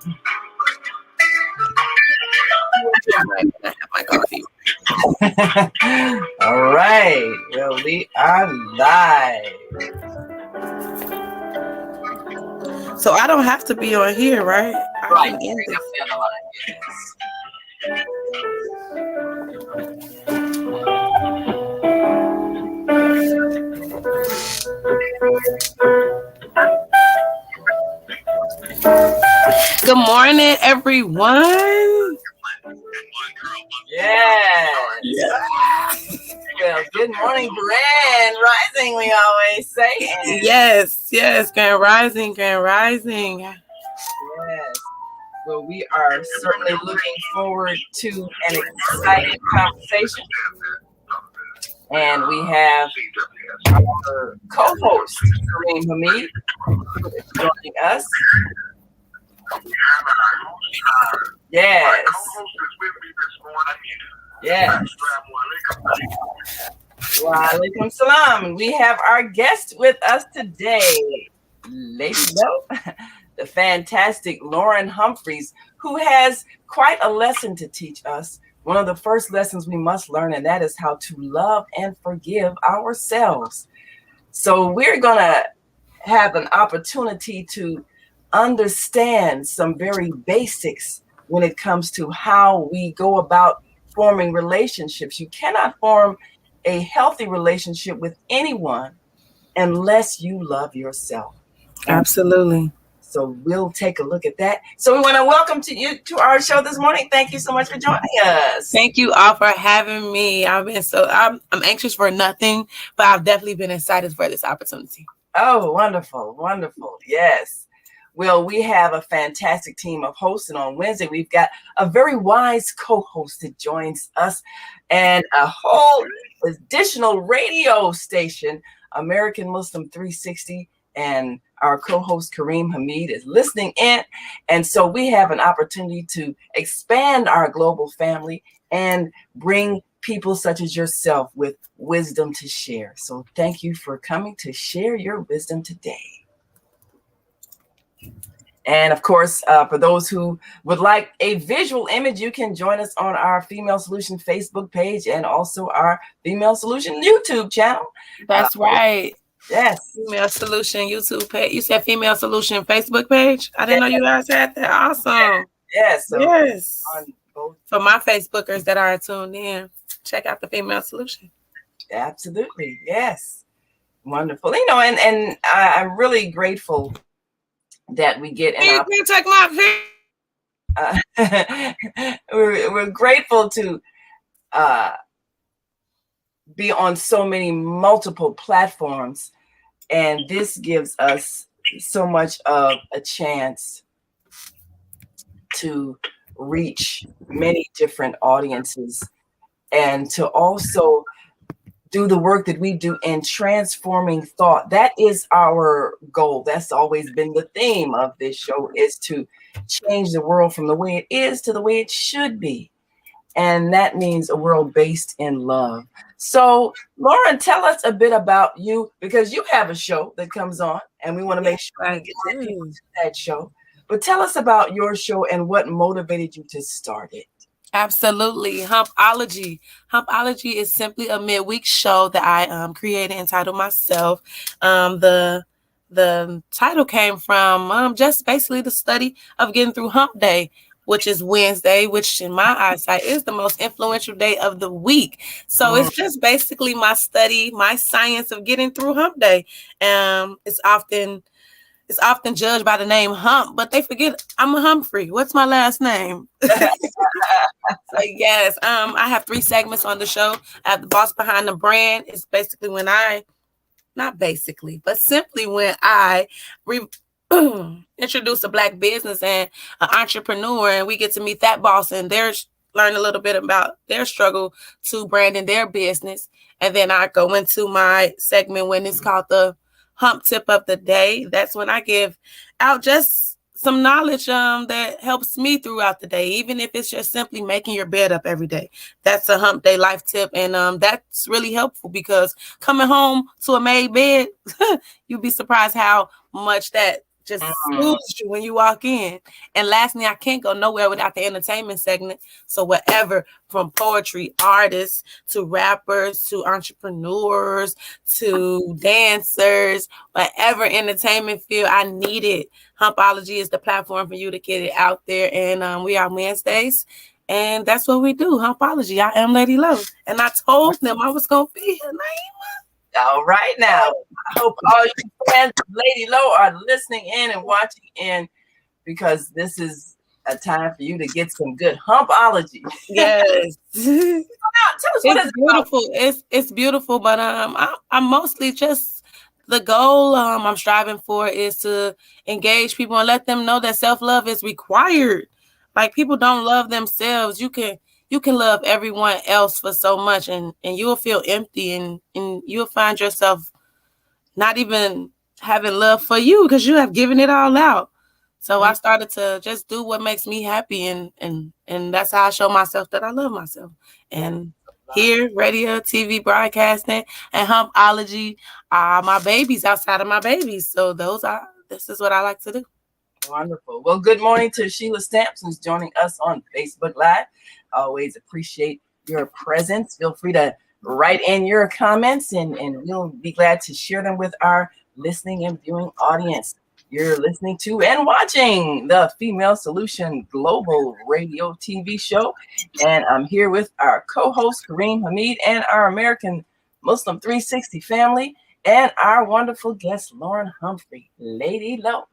I have my coffee. All right. Well, we are live. So I don't have to be on here, right? Right. I can end this. Yes. Good morning, everyone. Yes. Well, good morning, Grand Rising, we always say. Yes. Grand Rising. Yes. Well, we are certainly looking forward to an exciting conversation. And we have our co-host, Kareem Hamid, joining us. Yes. Yes. Wa alaikum salam. We have our guest with us today, Lady Lo, the fantastic Loren Humphreys, who has quite a lesson to teach us. One of the first lessons we must learn, and that is how to love and forgive ourselves. So we're going to have an opportunity to understand some very basics when it comes to how we go about forming relationships. You cannot form a healthy relationship with anyone unless you love yourself. Absolutely. So we'll take a look at that. So we want to welcome you to our show this morning. Thank you so much for joining us. Thank you all for having me. I'm anxious for nothing, but I've definitely been excited for this opportunity. Oh, wonderful. Yes. Well, we have a fantastic team of hosts, and on Wednesday, we've got a very wise co-host that joins us and a whole additional radio station, American Muslim 360, and our co-host Kareem Hamid is listening in. And so we have an opportunity to expand our global family and bring people such as yourself with wisdom to share. So thank you for coming to share your wisdom today. And of course, for those who would like a visual image, you can join us on our Female Solution Facebook page and also our Female Solution YouTube channel. That's right. Yes. Female Solution YouTube page. You said Female Solution Facebook page? I didn't know you guys had that. Awesome. Yes. So yes. On both. For my Facebookers that are tuned in, check out the Female Solution. Absolutely. Yes. Wonderful. You know, and I'm really grateful that we get an opportunity. We're grateful to be on so many multiple platforms, and this gives us so much of a chance to reach many different audiences and to also do the work that we do in transforming thought. That is our goal. That's always been the theme of this show, is to change the world from the way it is to the way it should be. And that means a world based in love. So, Loren, tell us a bit about you, because you have a show that comes on, and we want to make sure we get people to that show. But tell us about your show and what motivated you to start it. Absolutely. Humpology. Humpology is simply a midweek show that I created, entitled myself. The title came from just basically the study of getting through Hump Day, which is Wednesday, which in my eyesight is the most influential day of the week. So it's just basically my study, my science of getting through Hump Day. It's often judged by the name Hump, but they forget I'm a Humphrey. What's my last name? So yes, I have 3 segments on the show. I have the boss behind the brand. It's basically when simply when I introduce a Black business and an entrepreneur, and we get to meet that boss and learn a little bit about their struggle to branding their business. And then I go into my segment when it's called the Hump Tip of the Day. That's when I give out just some knowledge that helps me throughout the day, even if it's just simply making your bed up every day. That's a Hump Day life tip, and that's really helpful, because coming home to a made bed, you'd be surprised how much that just soothes you when you walk in. And lastly, I can't go nowhere without the entertainment segment. So whatever, from poetry artists to rappers to entrepreneurs to dancers, whatever entertainment field, I need it. Humpology is the platform for you to get it out there. And we are Wednesdays. And that's what we do, Humpology. I am Lady Low. And I told them I was going to be here. All right now. I hope all you fans of Lady Low are listening in and watching in, because this is a time for you to get some good Humpology. Yes. Tell us what it's beautiful. It's beautiful, but I'm mostly just the goal I'm striving for is to engage people and let them know that self-love is required. Like, people don't love themselves. You can love everyone else for so much, and you'll feel empty, and you'll find yourself not even having love for you because you have given it all out. So I started to just do what makes me happy, and that's how I show myself that I love myself. And here, radio, TV, broadcasting, and Humpology are my babies outside of my babies. So this is what I like to do. Wonderful. Well, good morning to Sheila Stamps, who's joining us on Facebook Live. Always appreciate your presence. Feel free to write in your comments, and we'll be glad to share them with our listening and viewing audience. You're listening to and watching the Female Solution Global Radio TV show. And I'm here with our co-host, Kareem Hamid, and our American Muslim 360 family, and our wonderful guest, Loren Humphrey, Lady Low,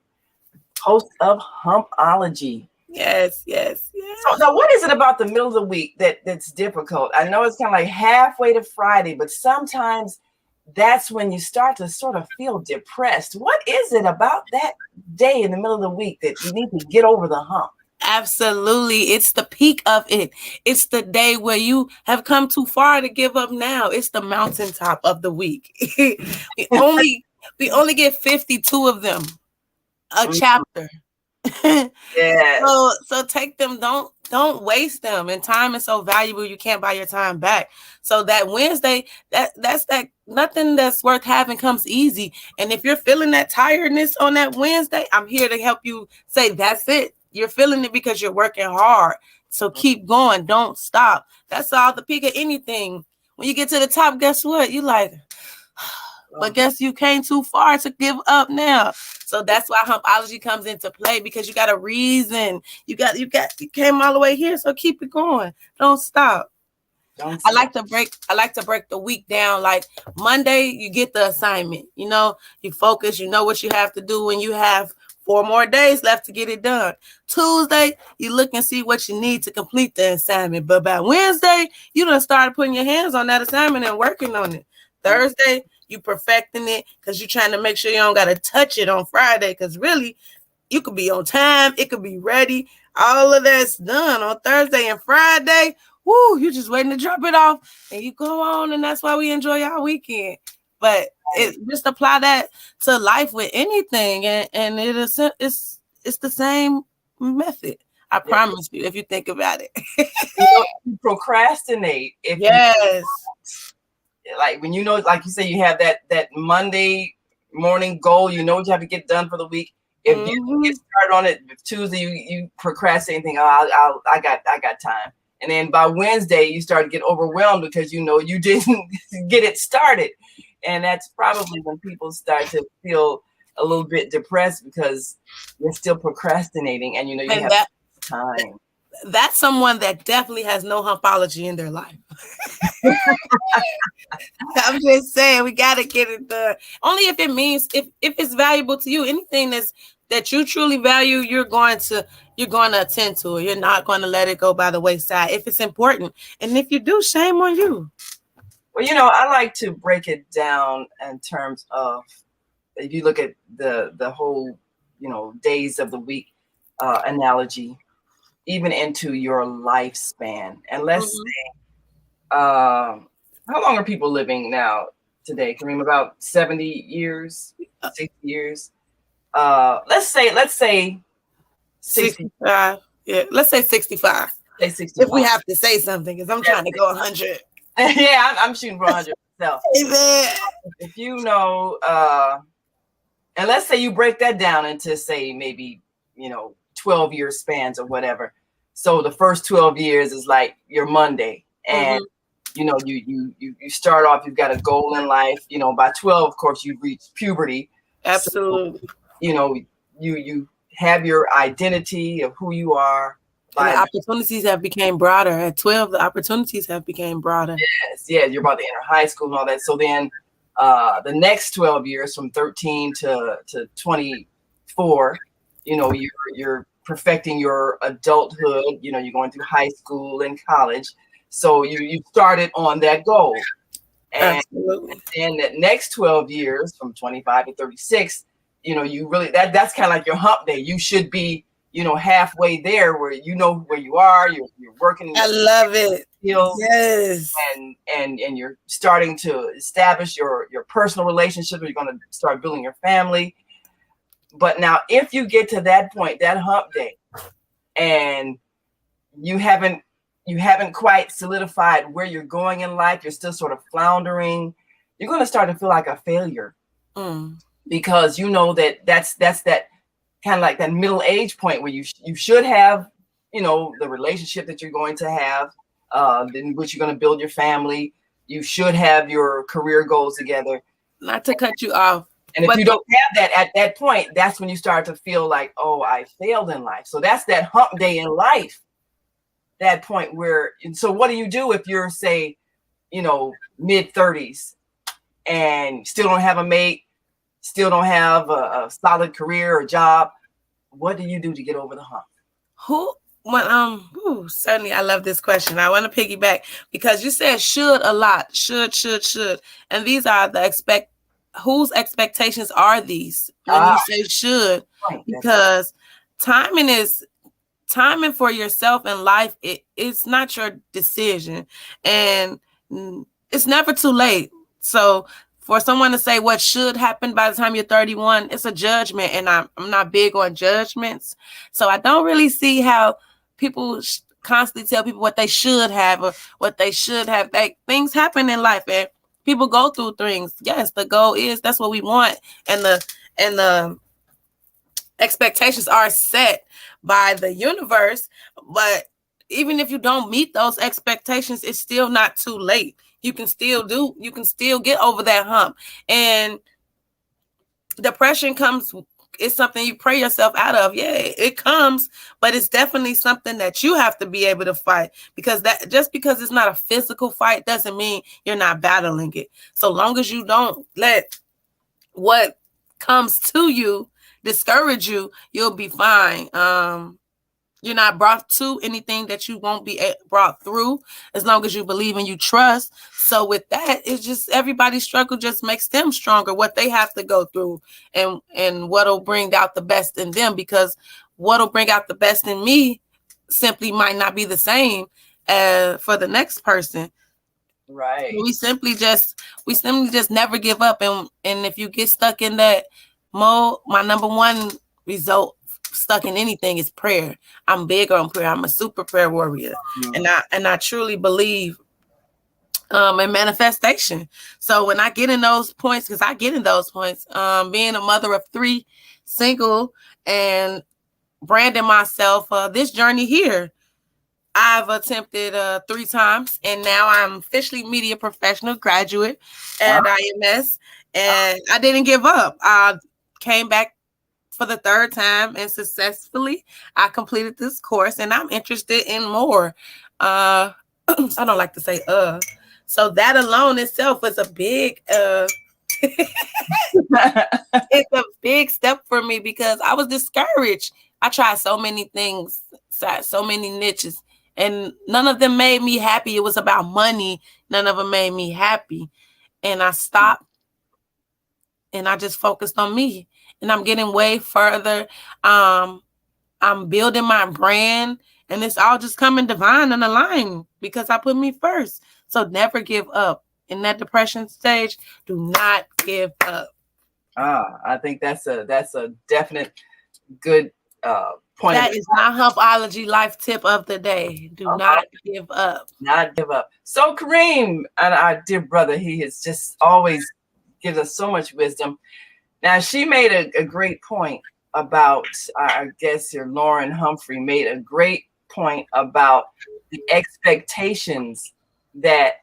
host of Humpology. Yes. So now, what is it about the middle of the week that's difficult? I know it's kind of like halfway to Friday, but sometimes that's when you start to sort of feel depressed. What is it about that day in the middle of the week that you need to get over the hump? Absolutely. It's the peak of it. It's the day where you have come too far to give up now. It's the mountaintop of the week. we only get 52 of them a chapter. Yeah. So take them, don't waste them. And time is so valuable, you can't buy your time back. So that Wednesday, that's nothing that's worth having comes easy. And if you're feeling that tiredness on that Wednesday, I'm here to help you say that's it. You're feeling it because you're working hard. So keep going, don't stop. That's all the peak of anything. When you get to the top, guess what? You like, but guess you came too far to give up now. So that's why Humpology comes into play, because you got a reason. You came all the way here, so keep it going. Don't stop. I like to break the week down. Like Monday, you get the assignment. You know, you focus. You know what you have to do, and you have 4 more days left to get it done. Tuesday, you look and see what you need to complete the assignment. But by Wednesday, you done started putting your hands on that assignment and working on it. Thursday, you perfecting it because you're trying to make sure you don't got to touch it on Friday, because really, you could be on time. It could be ready. All of that's done on Thursday and Friday. Woo, you just waiting to drop it off and you go on, and that's why we enjoy our weekend. But just apply that to life with anything, and it's the same method. I promise you, if you think about it. You procrastinate. Like when you know, like you say, you have that Monday morning goal, you know what you have to get done for the week. If you get started on it Tuesday, you procrastinate and think, oh, I got time. And then by Wednesday, you start to get overwhelmed because you know you didn't get it started. And that's probably when people start to feel a little bit depressed, because you're still procrastinating and you know you have time. That's someone that definitely has no Humpology in their life. I'm just saying, we got to get it done. Only if it means, if it's valuable to you, anything that you truly value, you're going to attend to it. You're not going to let it go by the wayside if it's important. And if you do, shame on you. Well, you know, I like to break it down in terms of, if you look at the whole, you know, days of the week analogy, even into your lifespan. And let's say, how long are people living now today? Kareem, about 70 years, 60 years. Let's say 65. Yeah, let's say 65. Say 65. If we have to say something, because I'm trying to go 100. Yeah, I'm shooting for 100 myself. Amen. If you know, And let's say you break that down into, say, maybe, 12-year spans or whatever. So the first 12 years is like your Monday. And, you start off, you've got a goal in life. By 12, of course, you've reached puberty. Absolutely. So, you have your identity of who you are. And the opportunities have became broader. At 12, the opportunities have became broader. Yes, yeah, you're about to enter high school and all that. So then the next 12 years, from 13 to 24, you're perfecting your adulthood. You're going through high school and college. So you started on that goal. And Absolutely. then the next 12 years, from 25 to 36, you really, that's kind of like your hump day. You should be, halfway there, where where you are, you're working. I love it. Skills, yes. And you're starting to establish your personal relationship. You're going to start building your family. But now, if you get to that point, that hump day, and you haven't quite solidified where you're going in life, you're still sort of floundering, you're going to start to feel like a failure. Because that's that kind of like that middle age point where you should have, the relationship that you're going to have, in which you're going to build your family. You should have your career goals together. Not to cut you off. And if you don't have that at that point, that's when you start to feel like, oh, I failed in life. So that's that hump day in life, that point where, and so what do you do if you're, say, mid 30s and still don't have a mate, still don't have a solid career or job? What do you do to get over the hump? Certainly, I love this question. I want to piggyback because you said should a lot, should, and these are whose expectations are these when you say should? Because timing for yourself in life, it's not your decision, and it's never too late. So for someone to say what should happen by the time you're 31, it's a judgment, and I'm not big on judgments. So I don't really see how people constantly tell people what they should have or what they should have. Things happen in life, and people go through things. Yes, the goal is that's what we want, and the expectations are set by the universe. But even if you don't meet those expectations, it's still not too late. You can still get over that hump. And depression comes, it's something you pray yourself out of. Yeah, it comes, but it's definitely something that you have to be able to fight, because that just because it's not a physical fight doesn't mean you're not battling it. So long as you don't let what comes to you discourage you, you'll be fine. You're not brought to anything that you won't be brought through, as long as you believe and you trust. So with that, it's just everybody's struggle just makes them stronger, what they have to go through, and what'll bring out the best in them, because what'll bring out the best in me simply might not be the same for the next person. Right. We simply just never give up. And if you get stuck in that mode, my number one result stuck in anything is prayer. I'm big on prayer. I'm a super prayer warrior. And I truly believe in manifestation. So when I get in those points, because I get in those points, being a mother of 3, single, and branding myself, this journey here, I've attempted 3 times, and now I'm officially media professional graduate at IMS, and I didn't give up. I came back for the 3rd time, and successfully I completed this course, and I'm interested in more. I don't like to say so that alone itself was a big it's a big step for me, because I was discouraged. I tried so many things, so many niches, and none of them made me happy. It was about money. None of them made me happy. And I stopped, and I just focused on me. And I'm getting way further. I'm building my brand, and it's all just coming divine and aligned because I put me first. So never give up. In that depression stage, do not give up. I think that's a definite good point. That is my Humpology life tip of the day. Do not give up. Not give up. So Kareem, and our dear brother, he has just always gives us so much wisdom. Now, she made a great point about, I guess your Loren Humphrey made a great point about the expectations that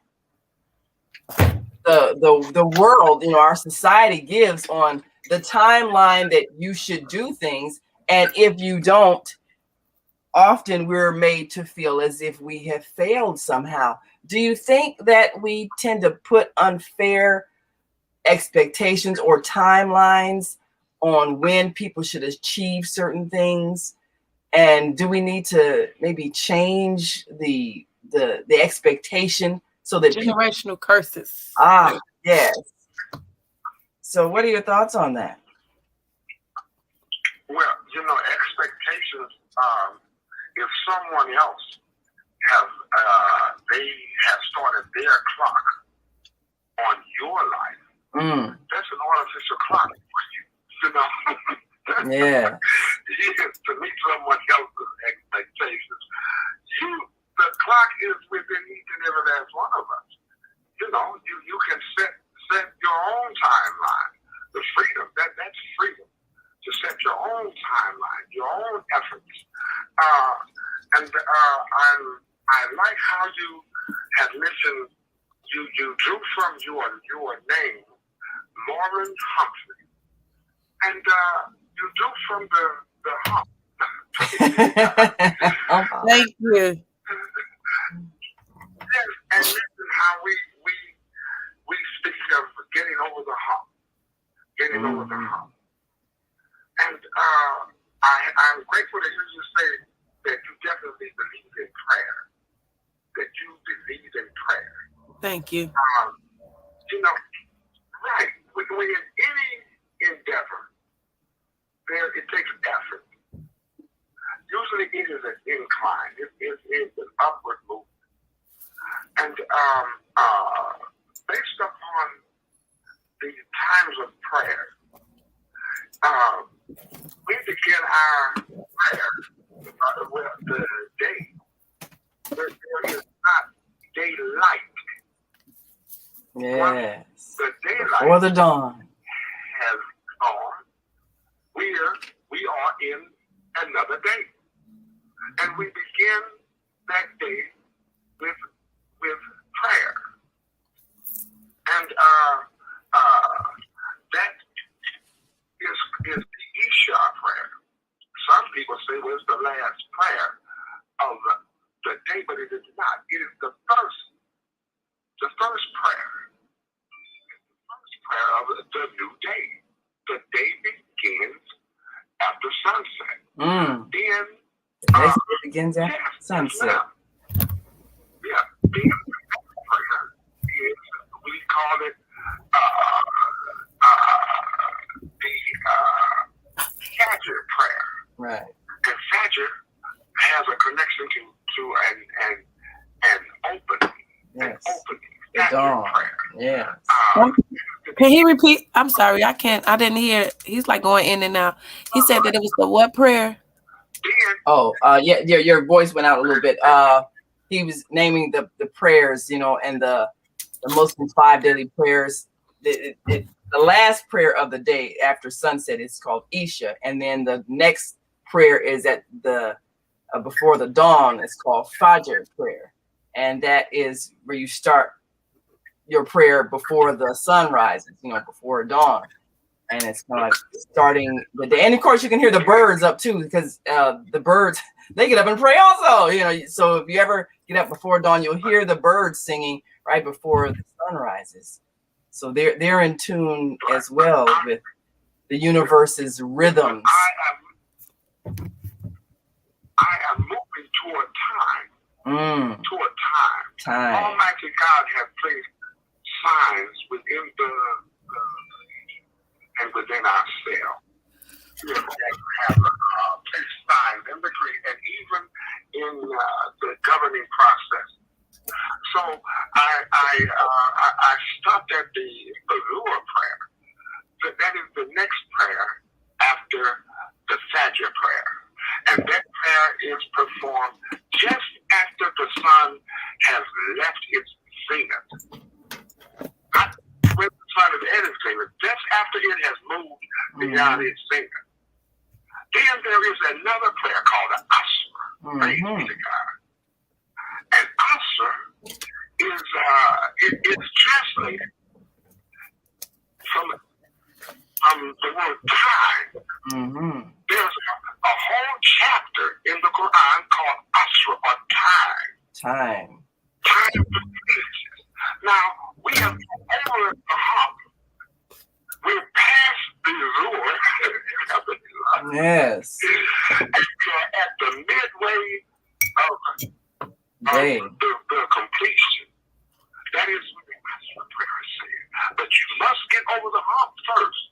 the world, our society gives on the timeline that you should do things. And if you don't, often we're made to feel as if we have failed somehow. Do you think that we tend to put unfair expectations or timelines on when people should achieve certain things? And do we need to maybe change the expectation so that generational curses? Yes. So what are your thoughts on that? Well, expectations, if someone else they have started their clock on your life, that's an artificial clock for you. Yeah. To meet someone else's expectations. The clock is within each and every last one of us. You can set your own timeline. The freedom, that's freedom. To set your own timeline, your own efforts. I like how you had mentioned you drew from your name, Loren Humphrey. And you drew from the hump. Thank you. Yes, and listen how we speak of getting over the hump. Getting over the hump. And I'm grateful to hear you say that you definitely believe in prayer. That you believe in prayer. Thank you. Right. When in any endeavor, it takes effort. Usually it is an incline. It is an upward movement. And based upon the times of prayer, we begin our prayer with the day. There is not daylight. Yes. The daylight before the dawn has gone. We are in another day, and we begin that day with prayer, and that is the Isha prayer. Some people say, well, it's the last prayer of the day, but it is not. It is the first prayer. The first prayer of the new day. The day begins after sunset. Then the next day begins after sunset. Yeah. Then the next prayer is, we call it the Fajr prayer. Right. And Fajr has a connection to an opening. Yes. An opening. The dawn. Prayer. Yeah. Can he repeat? I'm sorry, I can't. I didn't hear. He's like going in and out. He said that it was the what prayer? Yeah. Your voice went out a little bit. He was naming the prayers, and the Muslim 5 daily prayers. The last prayer of the day after sunset is called Isha, and then the next prayer is at the before the dawn. It's called Fajr prayer, and that is where you start your prayer before the sun rises, before dawn. And it's kind of like starting the day. And of course you can hear the birds up too, because the birds, they get up and pray also, so if you ever get up before dawn, you'll hear the birds singing right before the sun rises. So they're in tune as well with the universe's rhythms. I am moving toward time. Toward time. Almighty God has placed signs within and within our cell. We have placed signs in the creed and even in the governing process. So I stopped at the Lua prayer. So that is the next prayer after the Fajr prayer. And that prayer is performed just after the sun has left its zenith. Not when the sun under the heading statement, just after it has moved beyond its finger. Then there is another prayer called the Asr. Praise be to God. And Asr is it's translated from the word time. There's a whole chapter in the Quran called Asr, or time. Time. Time for ages. Now, we have over the hump. We're past the Zuhr. Yes. And we're at the midway of the completion. That is what the Asr prayer is saying. But you must get over the hump first.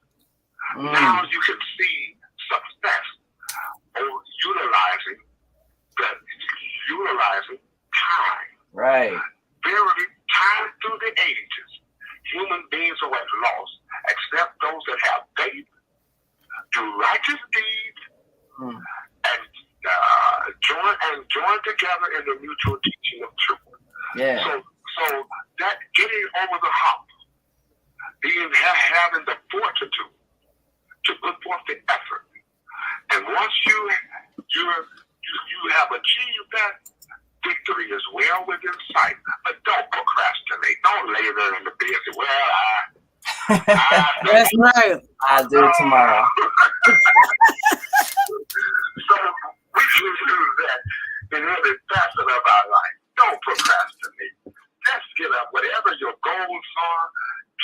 Now you can see success utilizing time. Right. Verily, time through the ages, human beings are at loss, except those that have faith, do righteous deeds, and join together in the mutual teaching of truth. Yeah. So that getting over the hump, having the fortitude to put forth the effort, and once you have achieved that, victory is well within sight. But don't procrastinate. Don't lay there in the bed and say, well, that's right. I'll do it tomorrow. So we should use that in every facet of our life. Don't procrastinate. Just get up. Whatever your goals are,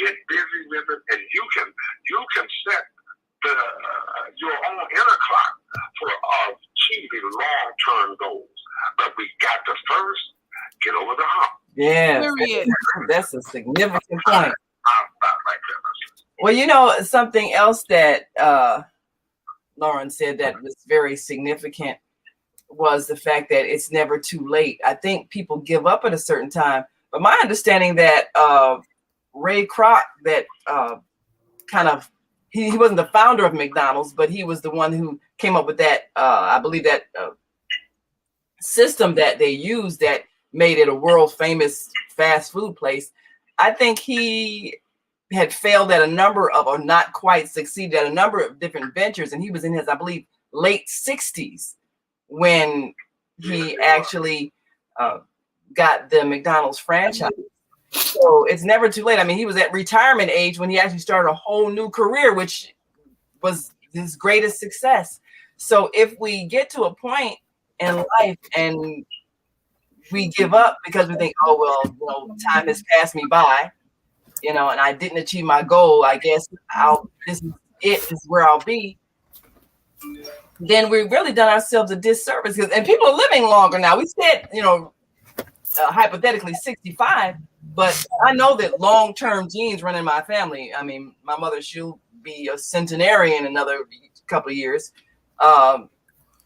get busy with it, and you can set your own inner clock for achieving long-term goals. But we got to first get over the hump. Yeah, that's a significant point. Well, you know, something else that Loren said that was very significant was the fact that it's never too late. I think people give up at a certain time, but my understanding that Ray Kroc, that kind of, he wasn't the founder of McDonald's, but he was the one who came up with that, I believe that system that they used that made it a world famous fast food place. I think he had failed at a number of, or not quite succeeded at a number of different ventures. And he was in his, I believe, late 60s when he actually got the McDonald's franchise. So it's never too late. I mean, he was at retirement age when he actually started a whole new career, which was his greatest success. So if we get to a point in life and we give up because we think, oh, well, you know, time has passed me by, you know, and I didn't achieve my goal, I guess this is where I'll be, then we've really done ourselves a disservice. And people are living longer now. We said, you know, hypothetically 65, but I know that long-term genes run in my family. I mean, my mother, she'll be a centenarian in another couple of years.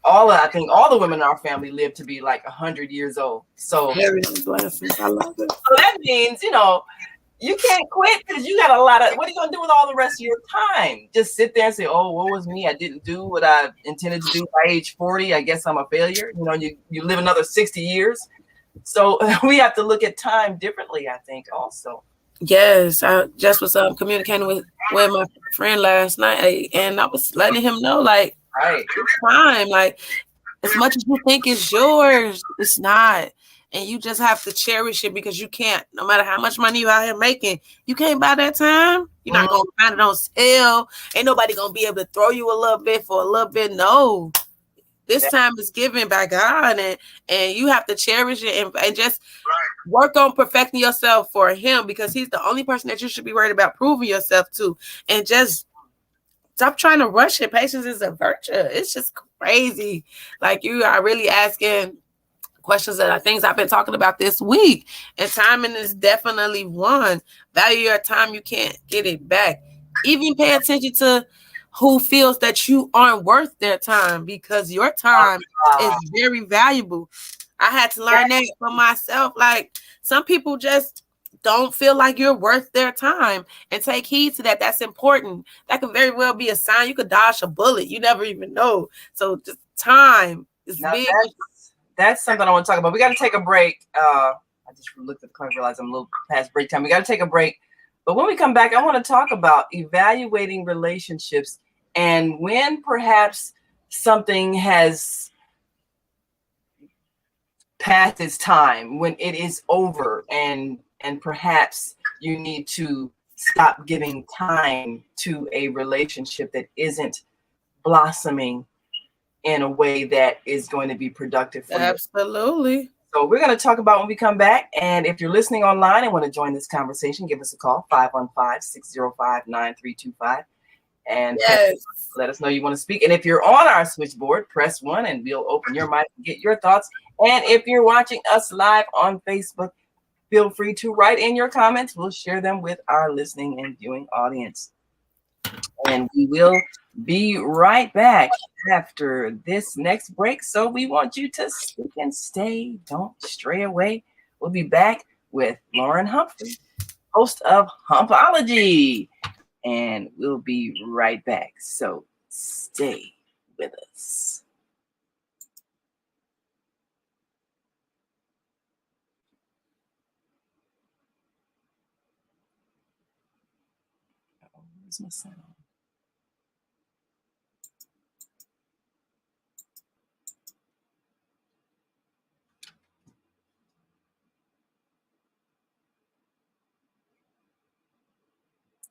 I think all the women in our family live to be like 100 years old. So blessings. I love it. So that means, you know, you can't quit because you got a lot of, what are you going to do with all the rest of your time? Just sit there and say, oh, what was me? I didn't do what I intended to do by age 40. I guess I'm a failure. You know, you live another 60 years. So we have to look at time differently, I think, also. Yes, I just was communicating with my friend last night, and I was letting him know, like, right, time, like, as much as you think it's yours, it's not. And you just have to cherish it, because you can't, no matter how much money you out here making, you can't buy that time. You're not going to find it on sale. Ain't nobody going to be able to throw you a little bit for a little bit. No, this time is given by God, and you have to cherish it and just work on perfecting yourself for him, because he's the only person that you should be worried about proving yourself to. And just stop trying to rush it. Patience is a virtue. It's just crazy. Like, you are really asking questions that are things I've been talking about this week. And timing is definitely one. Value your time. You can't get it back. Even pay attention to who feels that you aren't worth their time, because your time is very valuable. I had to learn that for myself. Like, some people just don't feel like you're worth their time, and take heed to that. That's important. That could very well be a sign. You could dodge a bullet. You never even know. So just time is big. That's something I want to talk about. We got to take a break. I just looked at the clock and realized I'm a little past break time. We got to take a break. But when we come back, I want to talk about evaluating relationships and when perhaps something has past its time, when it is over, and perhaps you need to stop giving time to a relationship that isn't blossoming in a way that is going to be productive for you. Absolutely. So we're going to talk about when we come back. And if you're listening online and want to join this conversation, give us a call, 515-605-9325. And Yes. let us know you want to speak. And if you're on our switchboard, press 1 and we'll open your mic and get your thoughts. And if you're watching us live on Facebook, feel free to write in your comments. We'll share them with our listening and viewing audience. And we will be right back after this next break. So we want you to stick and stay. Don't stray away. We'll be back with Loren Humphrey, host of Humpology. And we'll be right back. So stay with us. Where's my sound?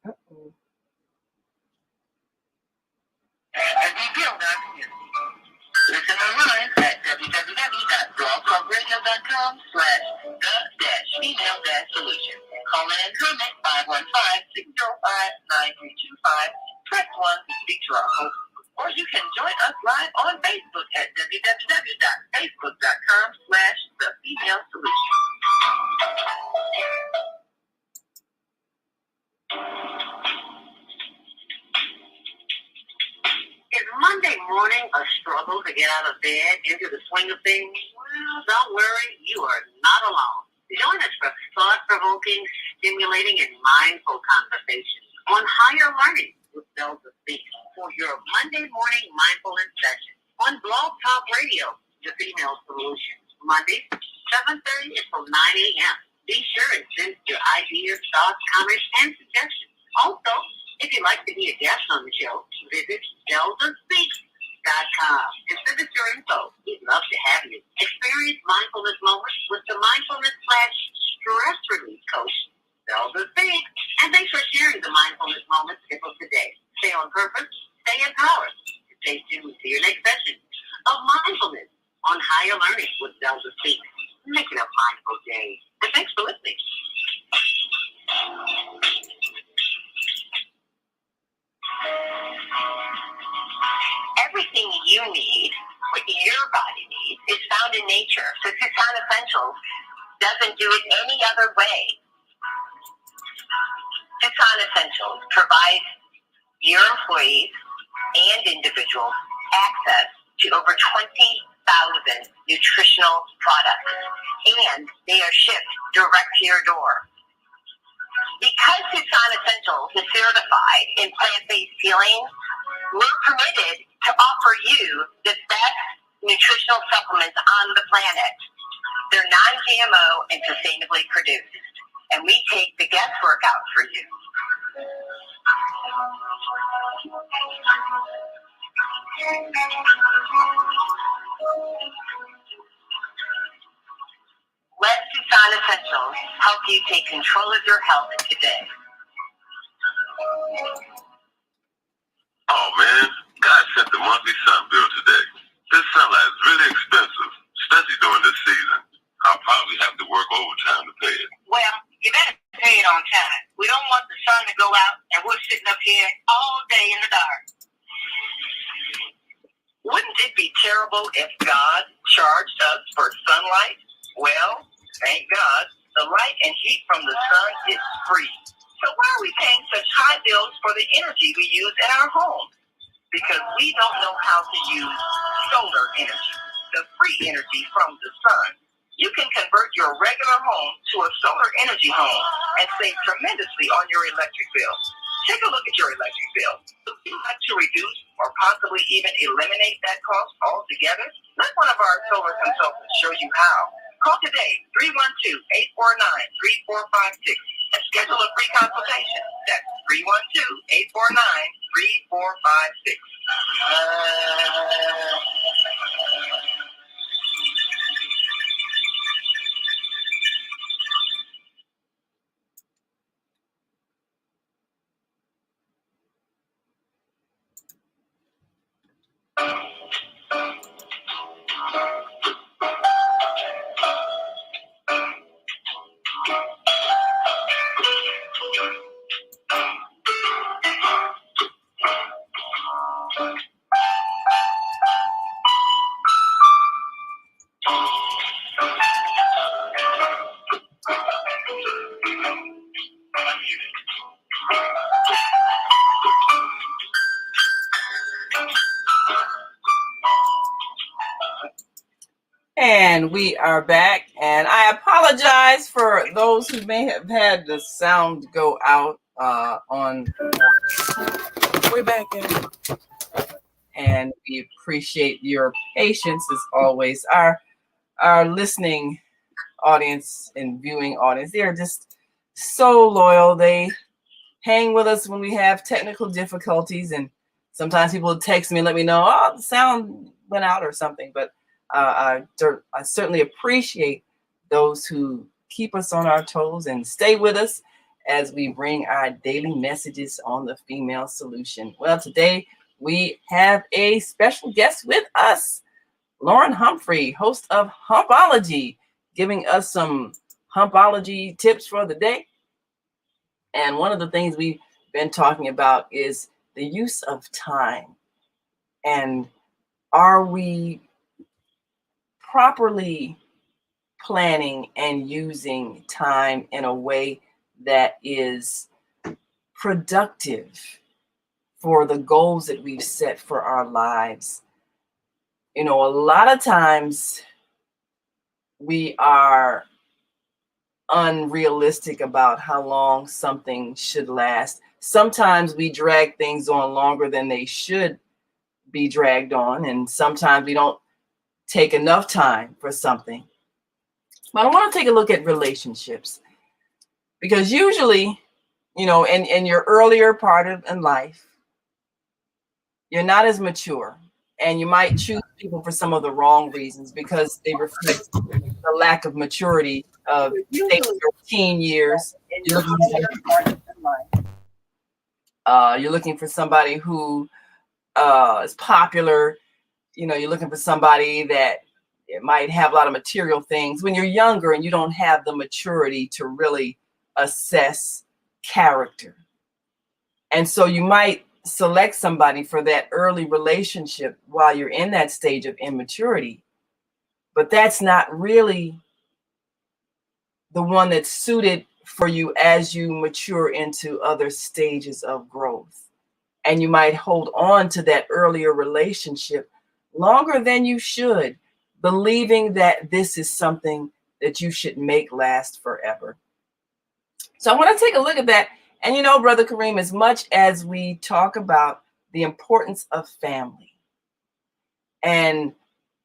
Uh-oh. And we build our community. Listen online at www.blogtalkradio.com/the-female-solution. Call in and comment 515-605-9325. Press 1 to speak to our host. Or you can join us live on Facebook at www.facebook.com/the-female-solution. Is Monday morning a struggle to get out of bed into the swing of things? Well, don't worry, you are not alone. Join us for thought-provoking, stimulating, and mindful conversations on higher learning with Delta Speak for your Monday morning mindfulness session on Blog Talk Radio, The Female Solution. Monday, 7:30 until 9 a.m. Be sure and send your ideas, thoughts, comments, and suggestions. Also, if you'd like to be a guest on the show, visit DeltaSpeaks.com and send us your info. We'd love to have you. Experience mindfulness moments with the mindfulness/stress relief coach, Delta Speaks. And thanks for sharing the mindfulness moments tip of the day. Stay on purpose, stay empowered. Stay tuned to your next session of mindfulness on higher learning with Delta Speaks. Make it a mindful day. And thanks for listening. Everything you need, what your body needs, is found in nature. So Tucson Essentials doesn't do it any other way. Tucson Essentials provides your employees and individuals access to over 20,000 nutritional products, and they are shipped direct to your door. Because Tucson Essentials is certified in plant-based healing, we're permitted to offer you the best nutritional supplements on the planet. They're non-GMO and sustainably produced, and we take the guesswork out for you. Let Tucson Essentials help you take control of your health today. Oh man, God sent the monthly sun bill today. This sunlight is really expensive, especially during this season. I'll probably have to work overtime to pay it. Well, you better pay it on time. We don't want the sun to go out and we're sitting up here all day in the dark. Wouldn't it be terrible if God charged us for sunlight? Well, thank God, the light and heat from the sun is free. So why are we paying such high bills for the energy we use in our homes? Because we don't know how to use solar energy, the free energy from the sun. You can convert your regular home to a solar energy home and save tremendously on your electric bill. Take a look at your electric bill. Would you like to reduce or possibly even eliminate that cost altogether? Let one of our solar consultants show you how. Call today, 312-849-3456. and schedule a free consultation. That's 312-849-3456. And we are back, and I apologize for those who may have had the sound go out on. We're back in. And we appreciate your patience as always. Our listening audience and viewing audience, they are just so loyal. They hang with us when we have technical difficulties, and sometimes people text me and let me know, oh, the sound went out or something. But I certainly appreciate those who keep us on our toes and stay with us as we bring our daily messages on the Female Solution. Well, today we have a special guest with us, Loren Humphrey, host of Humpology, giving us some Humpology tips for the day. And one of the things we've been talking about is the use of time. And are we properly planning and using time in a way that is productive for the goals that we've set for our lives? You know, a lot of times we are unrealistic about how long something should last. Sometimes we drag things on longer than they should be dragged on, and sometimes we don't take enough time for something. But I want to take a look at relationships, because usually, you know, in your earlier part in life, you're not as mature, and you might choose people for some of the wrong reasons because they reflect the lack of maturity of, say, your teen years. You're looking for somebody who is popular. You know, you're looking for somebody that it might have a lot of material things when you're younger and you don't have the maturity to really assess character. And so you might select somebody for that early relationship while you're in that stage of immaturity, but that's not really the one that's suited for you as you mature into other stages of growth. And you might hold on to that earlier relationship longer than you should, believing that this is something that you should make last forever. So I want to take a look at that. And you know, Brother Kareem, as much as we talk about the importance of family and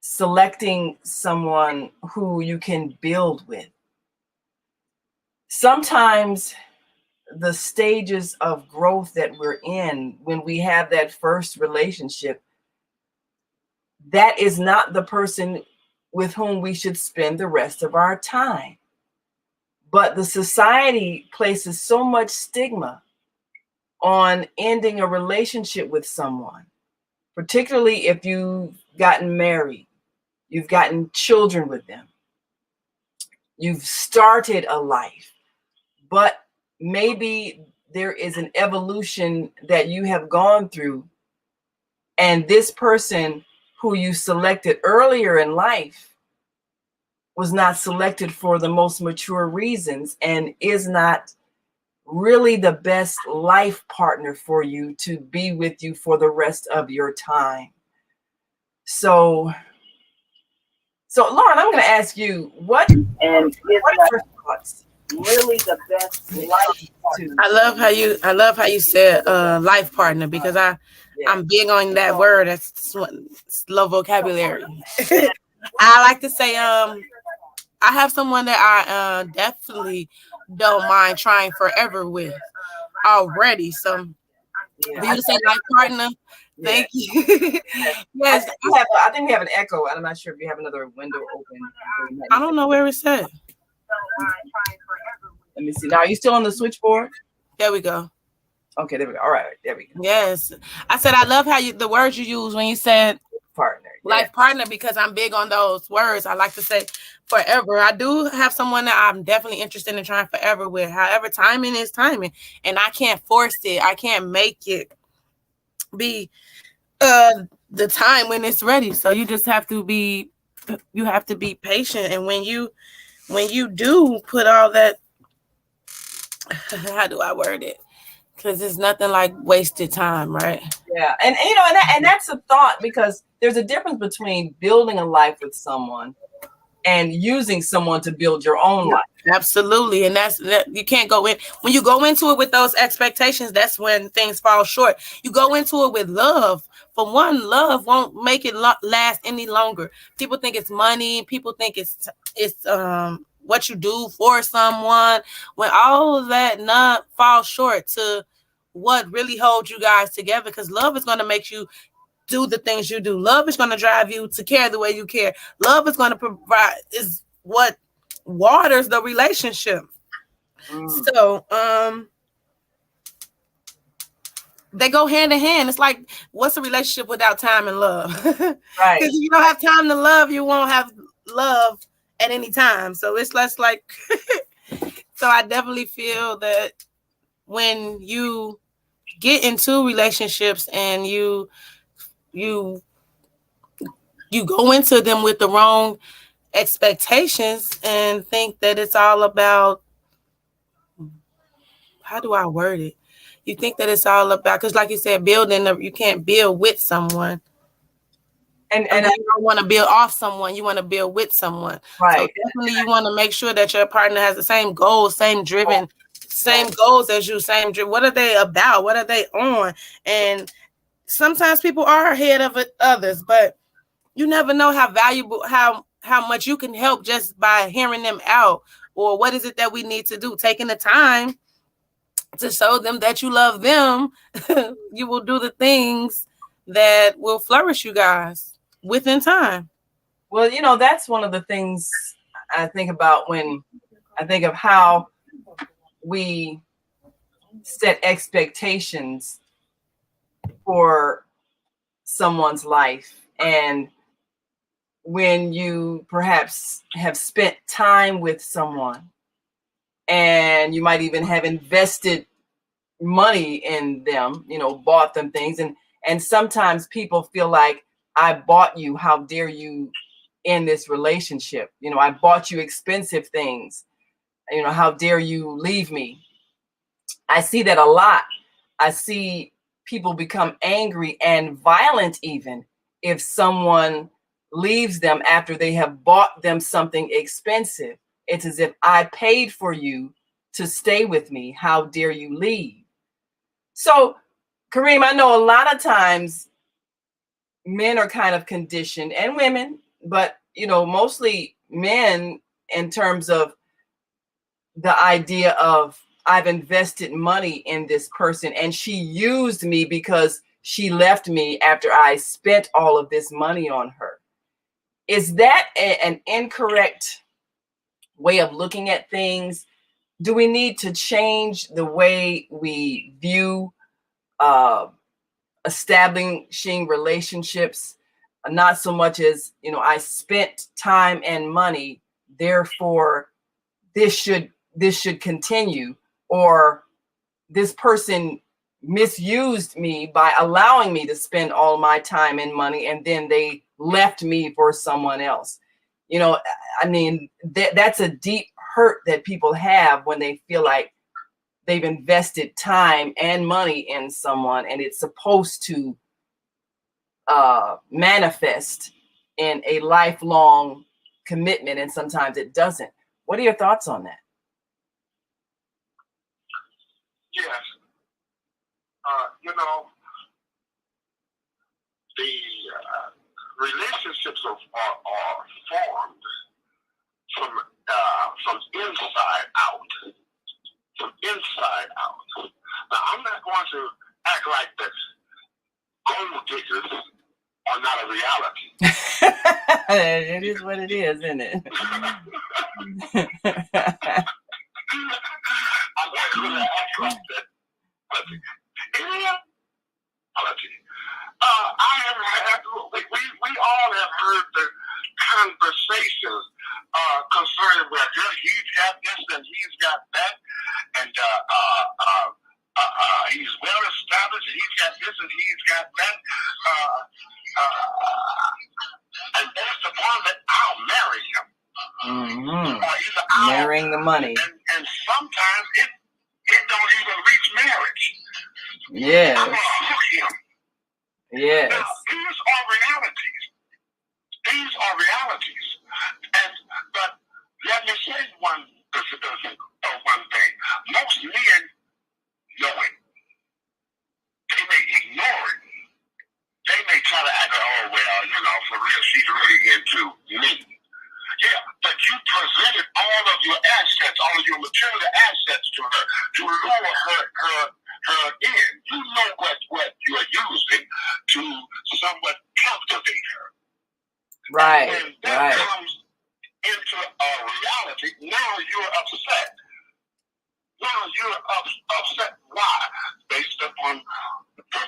selecting someone who you can build with, sometimes the stages of growth that we're in when we have that first relationship, that is not the person with whom we should spend the rest of our time. But the society places so much stigma on ending a relationship with someone, particularly if you've gotten married, you've gotten children with them, you've started a life, but maybe there is an evolution that you have gone through, and this person who you selected earlier in life was not selected for the most mature reasons and is not really the best life partner for you to be with you for the rest of your time. So Loren, I'm going to ask you, what are your thoughts? Really the best life partner? I love how you said life partner, because I'm big on that word. That's low vocabulary. I like to say I have someone that I definitely don't mind trying forever with already. So Yeah, for you to say life partner, yeah. thank you. Yes, I think we have an echo. I'm not sure if you have another window open. I don't know where it's at. Let me see. Now, are you still on the switchboard? There we go. Okay, there we go. All right, there we go. Yes, I said I love how the words you use when you said Partner. life partner, because I'm big on those words. I like to say forever. I do have someone that I'm definitely interested in trying forever with. However, timing is timing, and I can't force it. I can't make it be the time when it's ready. So you just have to be patient. And when you do put all that, how do I word it? Because it's nothing like wasted time, right? Yeah, and and that's a thought, because there's a difference between building a life with someone and using someone to build your own life. Absolutely. And that you can't go in when you go into it with those expectations. That's when things fall short. You go into it with love. For one, love won't make it last any longer. People think it's money. People think it's what you do for someone. When all of that not fall short to what really holds you guys together, because love is going to make you do the things you do. Love is going to drive you to care the way you care. Love is going to provide is what waters the relationship. So they go hand in hand. It's like, what's a relationship without time and love? Right. Because if you don't have time to love, you won't have love at any time. So it's less like so I definitely feel that when you get into relationships and you go into them with the wrong expectations and think that it's all about, how do I word it? You think that it's all about, because like you said, you can't build with someone. And you don't want to build off someone. You want to build with someone. Right. So definitely you want to make sure that your partner has the same goals, same goals as you, same driven. What are they about? What are they on? And sometimes people are ahead of others, but you never know how valuable, how much you can help just by hearing them out. Or what is it that we need to do? Taking the time to show them that you love them. You will do the things that will flourish you guys within time. Well, that's one of the things I think about when I think of how we set expectations for someone's life. And when you perhaps have spent time with someone and you might even have invested money in them, bought them things. And sometimes people feel like, I bought you, how dare you in this relationship? I bought you expensive things. How dare you leave me? I see that a lot. I see people become angry and violent even if someone leaves them after they have bought them something expensive. It's as if, I paid for you to stay with me. How dare you leave? So, Kareem, I know a lot of times men are kind of conditioned, and women, but mostly men, in terms of the idea of, I've invested money in this person and she used me because she left me after I spent all of this money on her. Is that an incorrect way of looking at things? Do we need to change the way we view establishing relationships? Not so much as, I spent time and money, therefore this should continue, or this person misused me by allowing me to spend all my time and money, and then they left me for someone else. I mean, that's a deep hurt that people have when they feel like they've invested time and money in someone, and it's supposed to manifest in a lifelong commitment, and sometimes it doesn't. What are your thoughts on that? Yes. The relationships are formed from inside out. reality. It is what it is, isn't it? I'm not going to act like that. But in reality, we all have heard the conversations concerning whether he's got this and he's got that, and he's well established, he's got this and he's got that, and based upon that, I'll marry him. Mm-hmm. Or either I'll, marrying the money. And sometimes it don't even reach marriage. Yes. I'm gonna hook him. Yes. Now, these are realities. These are realities. But let me say one thing. Most men know it. They may ignore it. They may try to act, oh, well, for real, she's really into me. Yeah, but you presented all of your assets, all of your material assets to her to lure her in. You know what you are using to somewhat captivate her. Right. And when that comes into a reality, now you're upset. Now you're upset. Why? Based upon the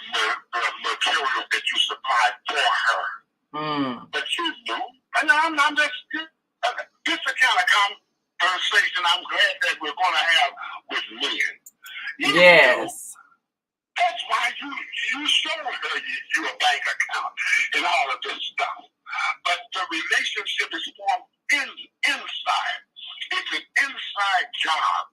material that you supplied for her. But you knew, and I'm just, this is the kind of conversation I'm glad that we're going to have with men. Yes. That's why you showed her your bank account and all of this stuff. But the relationship is formed inside. It's an inside job.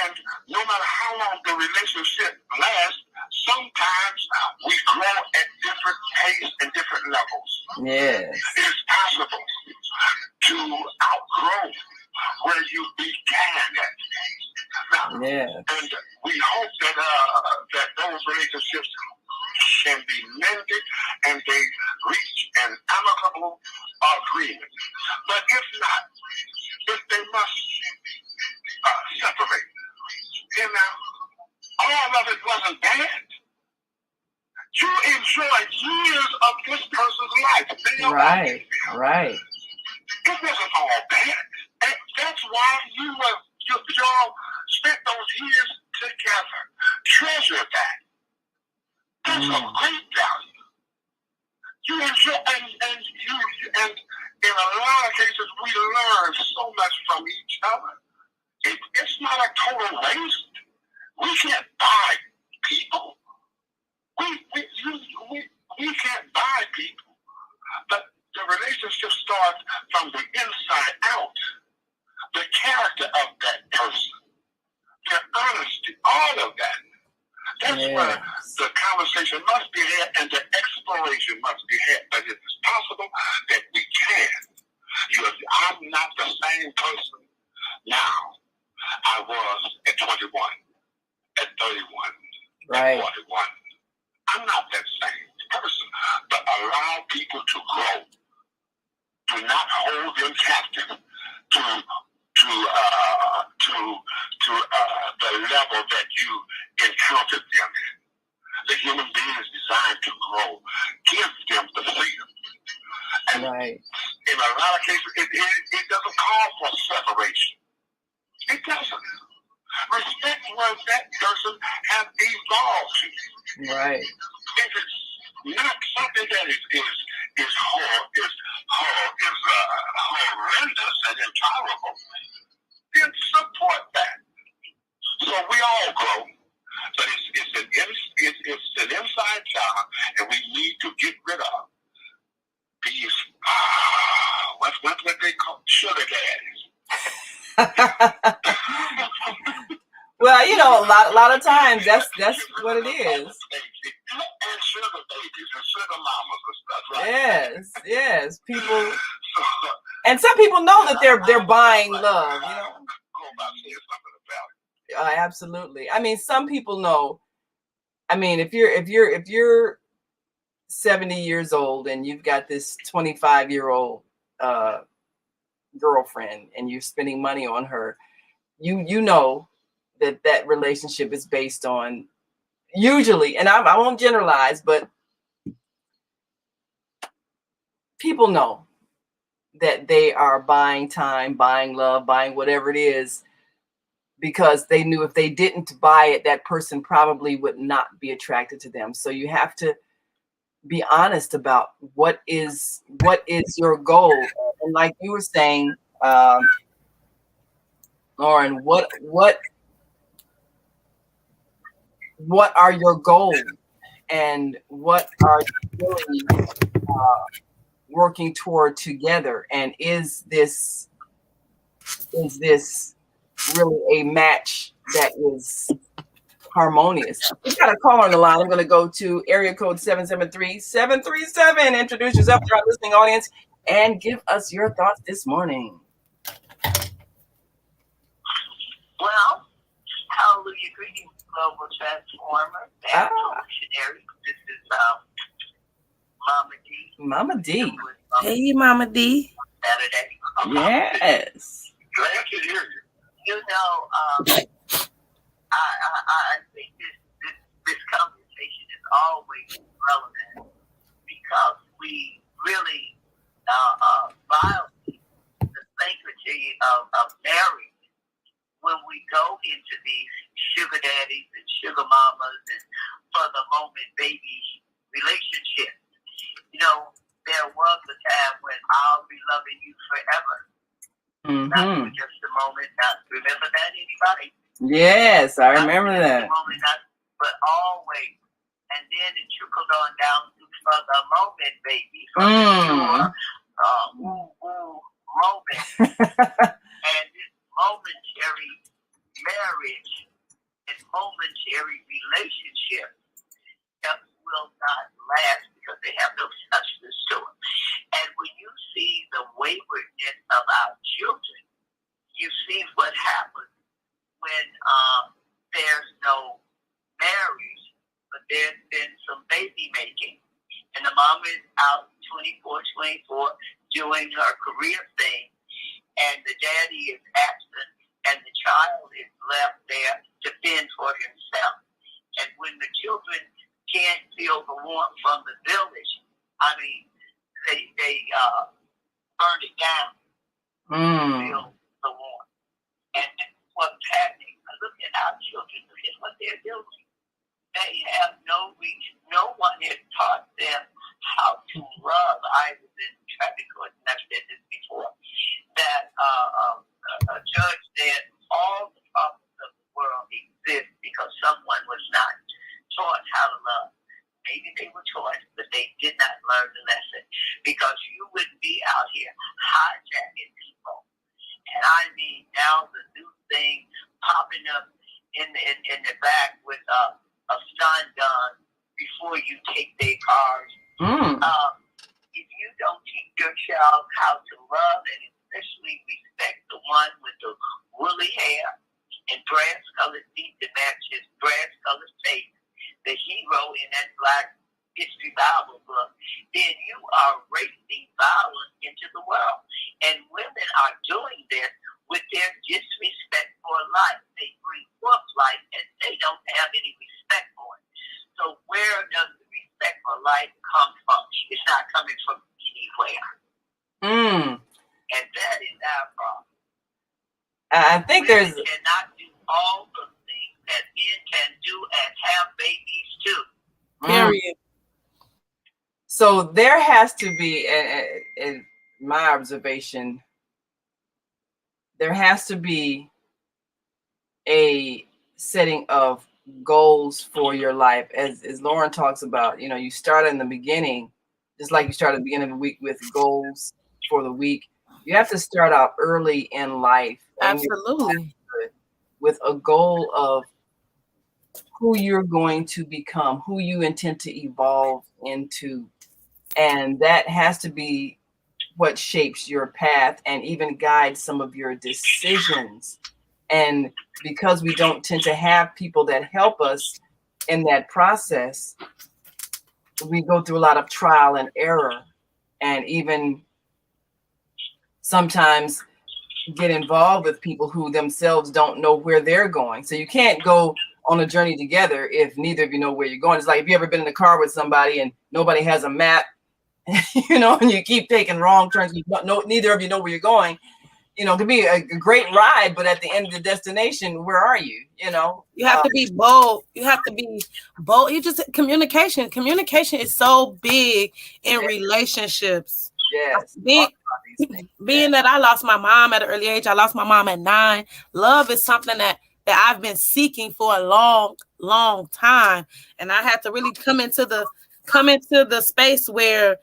And no matter how long the relationship lasts, sometimes we grow at different pace and different levels. Yes. It's possible to outgrow where you began at. Now, and we hope that those relationships can be mended and they reach an amicable agreement. But if not, if they must separate, all of it wasn't bad. You enjoyed years of this person's life. Right. It wasn't all bad. And that's why y'all spent those years together. Treasure that. That's of great value. You enjoy, and in a lot of cases, we learn so much from each other. It's not a total waste. We can't buy people. We can't buy people. But the relationship starts from the inside out. The character of that person, their honesty, all of that. That's where the conversation must be had and the exploration must be had. But it is possible that we can. I'm not the same person now I was at 21, at 31, at 41. I'm not that same person. But allow people to grow. Do not hold them captive to the level that you encountered them in. The human being is designed to grow. Give them the freedom. And in a lot of cases, it doesn't call for separation. It doesn't. Respect where that person has evolved to. Right. If it's not something that is horrendous and intolerable, then support that. So we all grow, but it's an inside job, and we need to get rid of these what they call sugar daddies. Well, a lot of times that's what it is. And sugar babies and sugar mamas and stuff, right? Yes. People, and some people know that they're buying love. Absolutely. I mean, some people know. I mean, if you're 70 years old and you've got this 25-year-old girlfriend and you're spending money on her, you know that relationship is based on, usually, and I won't generalize, but people know that they are buying time, buying love, buying whatever it is, because they knew if they didn't buy it, that person probably would not be attracted to them. So you have to be honest about what is your goal. And like you were saying, Loren, what are your goals, and what are you really working toward together? And is this really a match that is harmonious? We got a call on the line. I'm going to go to area code 773-737. Introduce yourself to our listening audience and give us your thoughts this morning. Well, hallelujah. Greetings, global transformer, evolutionary. This is Mama D. Mama D. Hey, Mama D. Saturday. Yes. Glad to hear you. You know, I think this conversation is always relevant because we really violate the sanctity of marriage when we go into these sugar daddies and sugar mamas and for the moment baby relationships. You know, there was a time when I'll be loving you forever. Not for just a moment. Not remember that, anybody? Yes, I remember that. But always. And then it trickled on down to for the moment, baby. Moment. And this momentary marriage and momentary relationship that will not last because they have no substance to it. And when you see the waywardness of our children, you see what happens when there's no marriage, but there's been some baby making. And the mom is out 24 doing her career thing, and the daddy is absent, and the child is left there to fend for himself. And when the children can't feel the warmth from the village, I mean, they burn it down to feel the warmth. And what's happening, look at our children, look at what they're doing. They have no reach. No one has taught them how to love. I was in traffic court, and I've said this before, that a judge said all the problems of the world exist because someone was not taught how to love. Maybe they were taught, but they did not learn the lesson, because you wouldn't be out here hijacking people. And I mean, now the new thing popping up in the back with a stun gun before you take their cars. If you don't teach your child how to love and especially respect the one with the woolly hair and brass-colored feet that match his brass-colored face, the hero in that Black History Bible book, then you are raising violence into the world. And women are doing this with their disrespect for life. They bring forth life and they don't have any respect for it. So where does the respect for life come from? It's not coming from anywhere. And that is our problem. I think women cannot do all the things that men can do and have babies too. Period. So there has to be, in my observation, there has to be a setting of goals for your life. As Loren talks about, you start in the beginning, just like you start at the beginning of the week with goals for the week. You have to start out early in life. Absolutely. With a goal of who you're going to become, who you intend to evolve into. And that has to be what shapes your path and even guides some of your decisions. And because we don't tend to have people that help us in that process, we go through a lot of trial and error, and even sometimes get involved with people who themselves don't know where they're going. So you can't go on a journey together if neither of you know where you're going. It's like, if you ever been in a car with somebody and nobody has a map, and you keep taking wrong turns. Neither of you know where you're going. It could be a great ride, but at the end of the destination, where are you? You have to be bold. You have to be bold. Communication. Communication is so big in relationships. Yes. Being that I lost my mom at an early age, I lost my mom at 9. Love is something that I've been seeking for a long time, and I had to really come into the space where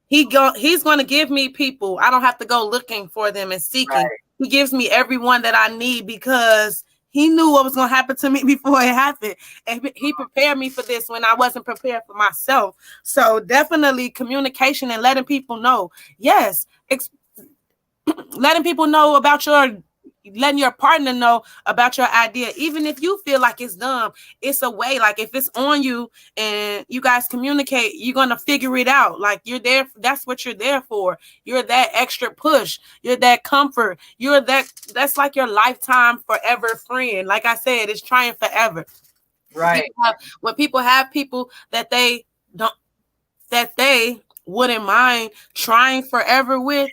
he's going to give me people. I don't have to go looking for them and seeking. Right. He gives me everyone that I need because he knew what was going to happen to me before it happened. And he prepared me for this when I wasn't prepared for myself. So definitely communication and letting people know. Yes. Letting people know about letting your partner know about your idea. Even if you feel like it's dumb, it's a way. Like if it's on you and you guys communicate, you're going to figure it out. Like you're there. That's what you're there for. You're that extra push. You're that comfort. That's like your lifetime forever friend. Like I said, it's trying forever. Right. When people have people that they wouldn't mind trying forever with,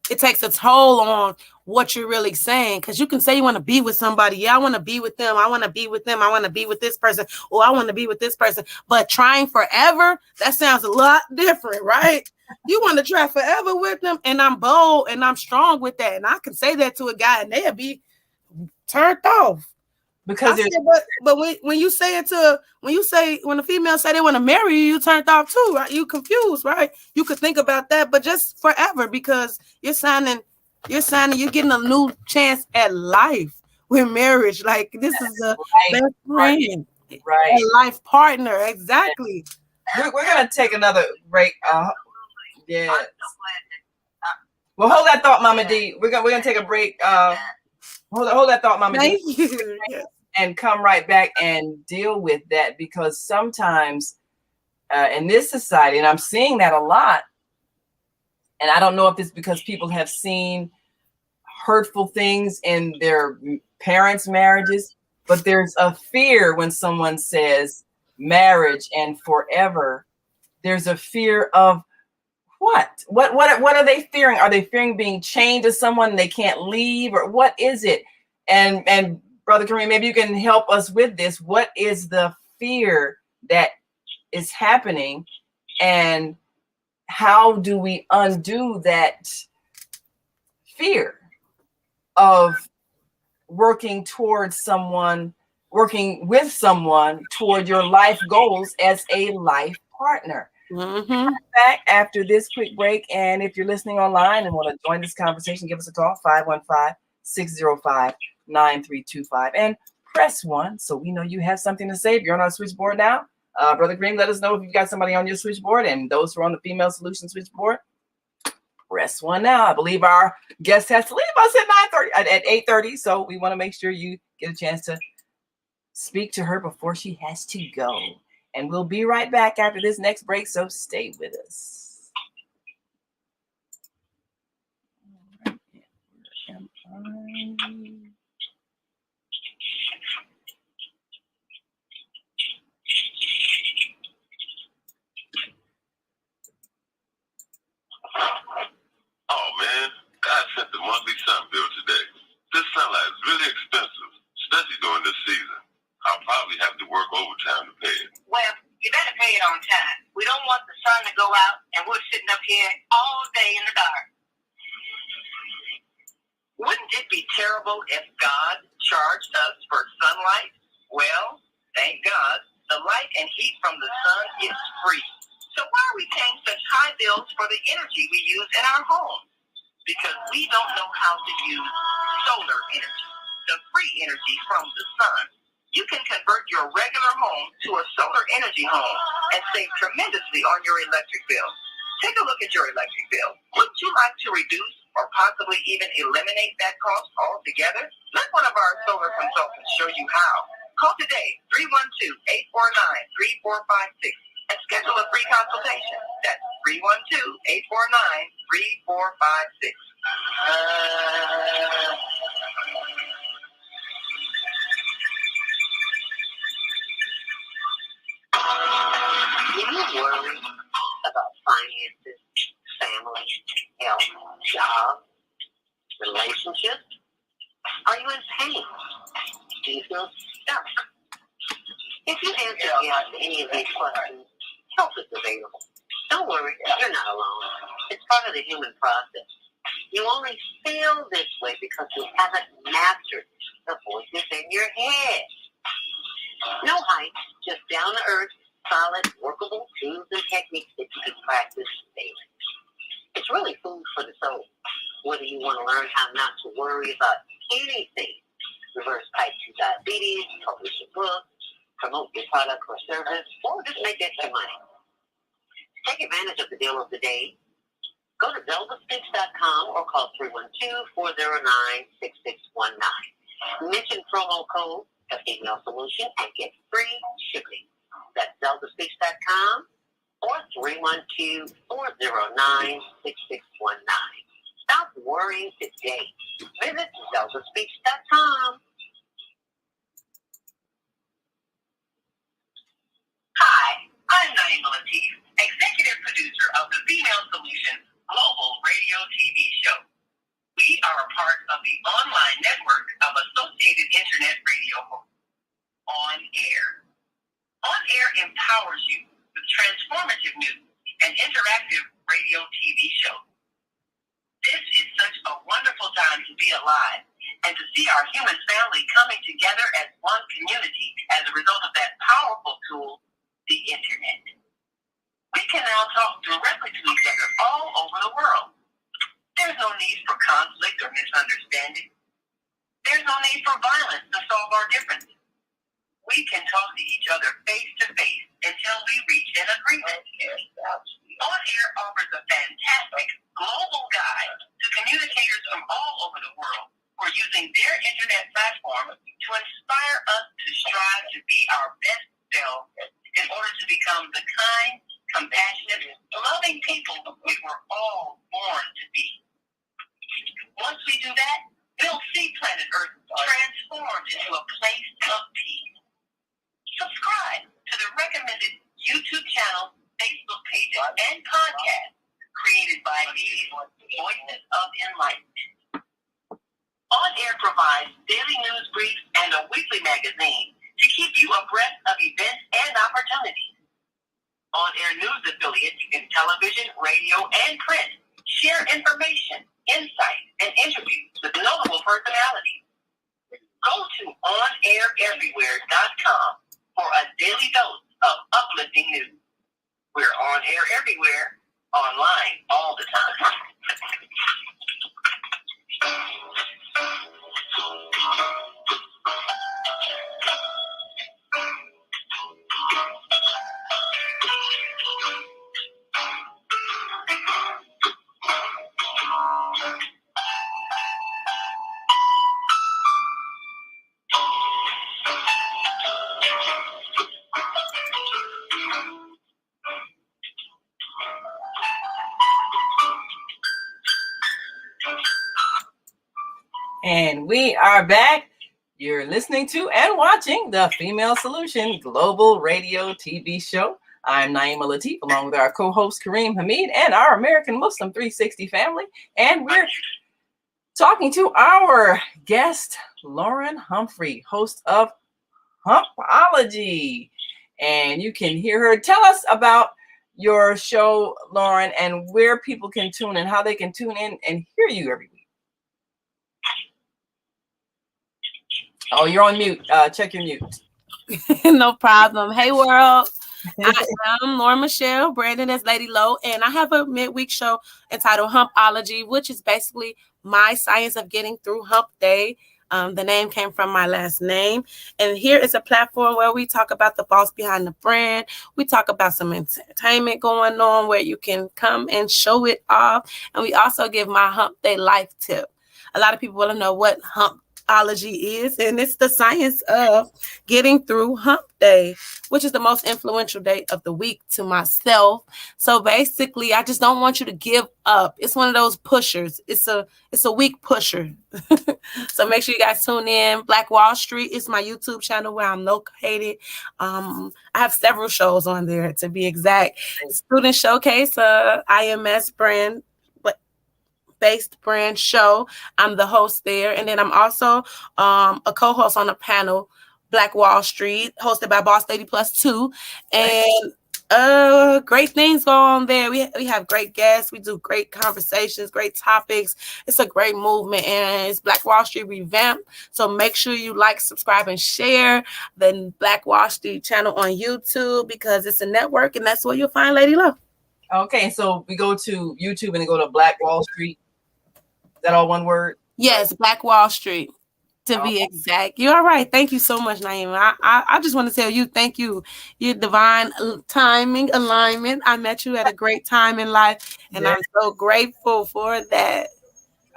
it takes a toll on what you're really saying. Because you can say you want to be with somebody. Yeah, I want to be with them. I want to be with them. I want to be with this person. Or I want to be with this person. But trying forever, that sounds a lot different, right? You want to try forever with them. And I'm bold and I'm strong with that. And I can say that to a guy and they'll be turned off. Because but when you say when a female say they want to marry you, you turned off too, right? You confused, right? You could think about that, but just forever, because you're getting a new chance at life with marriage. Like this is a best friend, right? A life partner, exactly. We're gonna take another break. Yeah. Well, hold that thought, Mama D. We're gonna take a break. Hold that thought, Mama D. Thank you. Yes. And come right back and deal with that, because sometimes in this society, and I'm seeing that a lot, and I don't know if it's because people have seen hurtful things in their parents' marriages, but there's a fear when someone says marriage and forever. There's a fear of what are they fearing? Are they fearing being chained to someone and they can't leave, or what is it? And Brother Kareem, maybe you can help us with this. What is the fear that is happening, and how do we undo that fear of working with someone toward your life goals as a life partner? Mm-hmm. Back after this quick break, and if you're listening online and want to join this conversation, give us a call, 515-605-9325, and press 1 so we know you have something to say. If you're on our switchboard now, Brother Green, let us know if you've got somebody on your switchboard, and those who are on the Female Solution switchboard, press 1 now. I believe our guest has to leave us at 8:30, so we want to make sure you get a chance to speak to her before she has to go. And we'll be right back after this next break, so stay with us. Oh man, God sent the monthly sun bill today. This sunlight is really expensive, especially during this season. I'll probably have to work overtime to pay it. Well, you better pay it on time. We don't want the sun to go out and we're sitting up here all day in the dark. Wouldn't it be terrible if God charged us for sunlight? Well, thank God, the light and heat from the sun is free. So why are we paying such high bills for the energy we use in our homes? Because we don't know how to use solar energy, the free energy from the sun. You can convert your regular home to a solar energy home and save tremendously on your electric bill. Take a look at your electric bill. Wouldn't you like to reduce or possibly even eliminate that cost altogether? Let one of our solar consultants show you how. Call today, 312-849-3456, and schedule a free consultation. That's 312-849-3456. worry about finances, family, health, job, relationships? Are you in pain? Do you feel stuck? If you answer yes to any of these questions, help is available. Don't worry, you're not alone. It's part of the human process. You only feel this way because you haven't mastered the voices in your head. No hype, just down-to-earth, solid, workable tools and techniques that you can practice daily. It's really food for the soul. Whether you want to learn how not to worry about anything, reverse type 2 diabetes, publish a book, promote your product or service, or just make extra money. Take advantage of the deal of the day. Go to zeldaspeaks.com or call 312-409-6619. Mention promo code The Female Solution and get free shipping. That's zeldaspeaks.com or 312-409-6619. Stop worrying today. Visit zeldaspeaks.com. Hi, I'm Naima Latif, executive producer of the Female Solution Global Radio TV show. We are a part of the online network of Associated Internet Radio hosts. On Air. On Air empowers you with transformative news and interactive radio TV shows. This is such a wonderful time to be alive and to see our human family coming together as one community as a result of that powerful tool, the internet. We can now talk directly to each other all over the world. There's no need for conflict or misunderstanding. There's no need for violence to solve our differences. We can talk to each other face to face until we reach an agreement. On Air offers a fantastic global guide to communicators from all over the world who are using their internet platform to inspire us to strive to be our best selves in order to become the kind, compassionate, loving people we were all born to be. Once we do that, we'll see planet Earth transformed into a place of peace. Subscribe to the recommended YouTube channel, Facebook pages, and podcasts created by these Voices of Enlightenment. On Air provides daily news briefs and a weekly magazine to keep you abreast of events and opportunities. On Air news affiliates in television, radio, and print share information, insight, and interviews with notable personalities. Go to OnAirEverywhere.com for a daily dose of uplifting news. We're on air everywhere, online all the time. And we are back. You're listening to and watching the Female Solution Global Radio TV show. I'm Naima Latif, along with our co-host Kareem Hamid and our American Muslim 360 family. And we're talking to our guest, Loren Humphrey, host of Humpology. And you can hear her. Tell us about your show, Loren, and where people can tune in, how they can tune in and hear you every week. Oh, you're on mute. Check your mute. No problem. Hey, world. I am Lauren Michelle, Brandon as Lady Low, and I have a midweek show entitled Humpology, which is basically my science of getting through hump day. The name came from my last name. And here is a platform where we talk about the boss behind the brand. We talk about some entertainment going on where you can come and show it off. And we also give my hump day life tip. A lot of people want to know what hump Humpology is, and it's the science of getting through Hump Day, which is the most influential day of the week to myself. So basically, I just don't want you to give up. It's one of those pushers. It's a week pusher. So make sure you guys tune in. Black Wall Street is my YouTube channel where I'm located. I have several shows on there, to be exact. Student Showcase, IMS brand based brand show. I'm the host there, and then I'm also a co-host on a panel, Black Wall Street, hosted by Boss Lady Plus Two, and great things go on there. We have great guests. We do great conversations, great topics. It's a great movement, and it's Black Wall Street revamped. So make sure you like, subscribe, and share the Black Wall Street channel on YouTube, because it's a network, and that's where you'll find Lady Love. Okay, so we go to YouTube and go to Black Wall Street. Is that all one word? Yes, Black Wall Street, to be exact. You're all right. Thank you so much, Naima. I just want to tell you, thank you. Your divine timing, alignment. I met you at a great time in life, and I'm so grateful for that.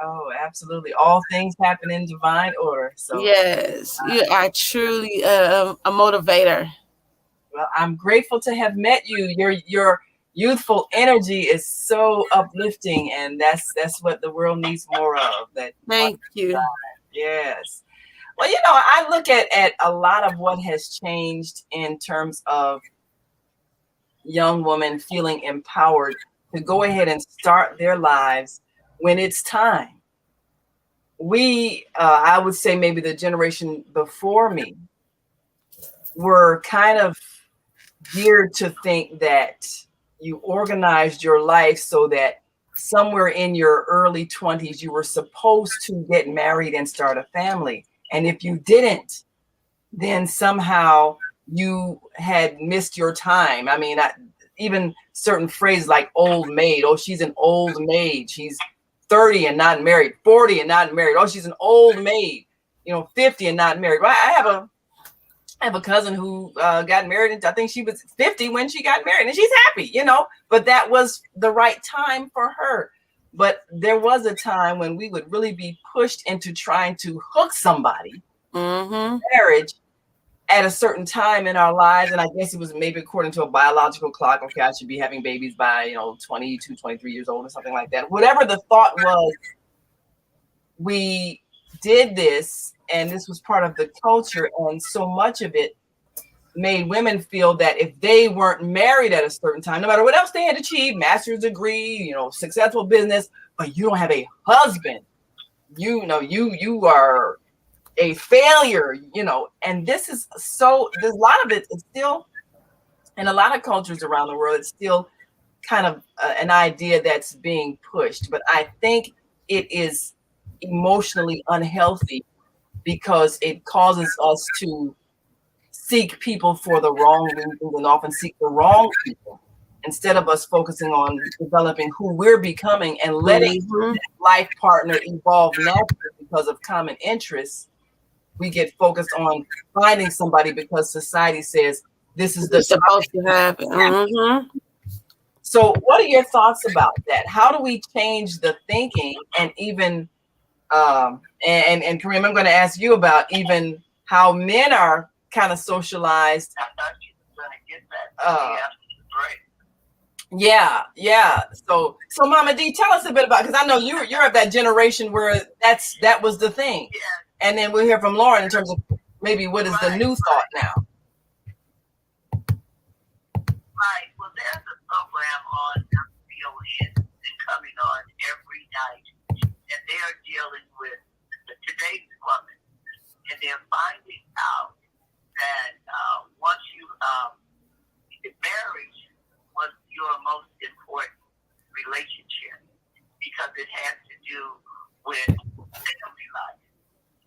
Oh, absolutely. All things happen in divine order. So yes, you are truly a motivator. Well, I'm grateful to have met you. Your youthful energy is so uplifting, and that's what the world needs more of. Thank you. Yes. Well, I look at a lot of what has changed in terms of young women feeling empowered to go ahead and start their lives when it's time. I would say maybe the generation before me were kind of geared to think that you organized your life so that somewhere in your early 20s, you were supposed to get married and start a family. And if you didn't, then somehow you had missed your time. I mean, even certain phrases like old maid. Oh, she's an old maid. She's 30 and not married, 40 and not married. Oh, she's an old maid, 50 and not married. Well, I have a cousin who got married, and I think she was 50 when she got married, and she's happy, but that was the right time for her. But there was a time when we would really be pushed into trying to hook somebody, marriage, at a certain time in our lives. And I guess it was maybe according to a biological clock. Okay, I should be having babies by, 22, 23 years old or something like that. Whatever the thought was, we did this, and this was part of the culture. And so much of it made women feel that if they weren't married at a certain time, no matter what else they had achieved, master's degree, successful business, but you don't have a husband, you are a failure, and this is there's a lot of it is still, in a lot of cultures around the world, it's still kind of an idea that's being pushed. But I think it is emotionally unhealthy because it causes us to seek people for the wrong reasons and often seek the wrong people instead of us focusing on developing who we're becoming and letting that life partner evolve naturally because of common interests. We get focused on finding somebody because society says this is the supposed to happen. So what are your thoughts about that? How do we change the thinking, and even and Kareem, I'm going to ask you about even how men are kind of socialized. I thought you were going to get that. Yeah. So Mama D, tell us a bit about, because I know you're of that generation where that was the thing. Yeah. And then we'll hear from Loren in terms of maybe what is the new thought now. Right. Well, there's a program on WBON coming on every night, and they are dealing with today's woman, and they're finding out that once marriage was your most important relationship because it has to do with family life.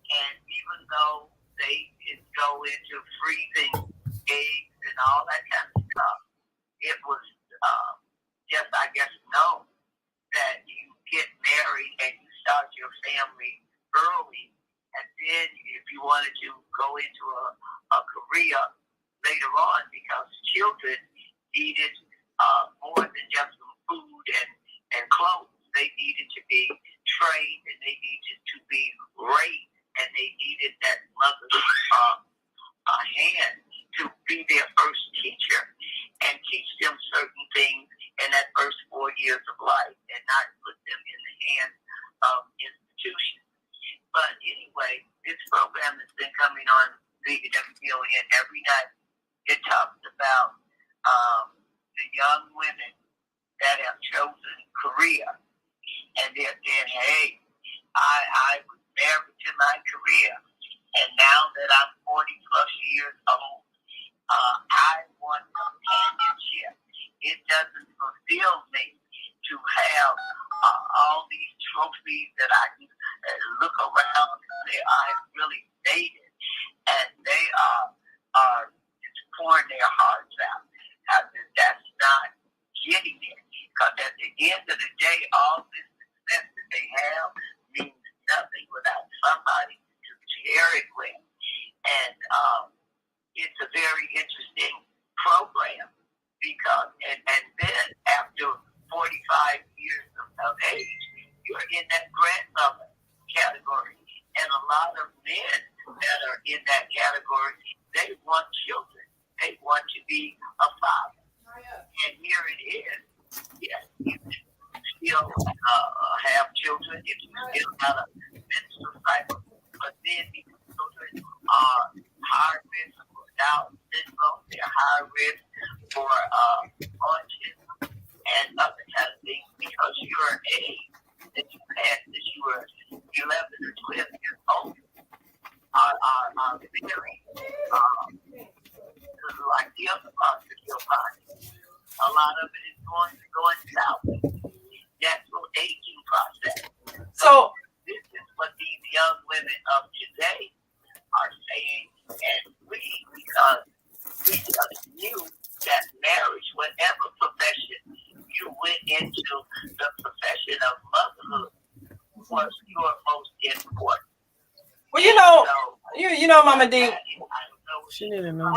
And even though they go into freezing eggs and all that kind of stuff, it was just, I guess, known that you get married and you start your family early. And then if you wanted to go into a career later on, because children needed more than just some food and clothes. They needed to be trained, and they needed to be raised, and they and they're saying, hey, I was married to my career, and now that I'm 40 plus years old, I want companionship. It doesn't fulfill me to have all these trophies that I can look around and say I really made it, and they are just pouring their hearts out. That's not getting it, because at the end of the day, all this success that they have means nothing without somebody to share it with. And it's a very interesting program, because and then after 45 years of age, you're in that grandmother category. And a lot of men that are in that category, they want children. They want to be a father. And here it is. Yes, you still have children if you still have a menstrual cycle, but then these children are high risk for Down syndrome, they're high risk for autism and other kind of things, because your age that you had since you were 11 or 12 years old are very like the other parts of your body. A lot of it is going south. Natural aging process. So this is what these young women of today are saying, and because we just knew that marriage, whatever profession you went into, the profession of motherhood was your most important. well, you know, Mama D. I don't know She didn't know.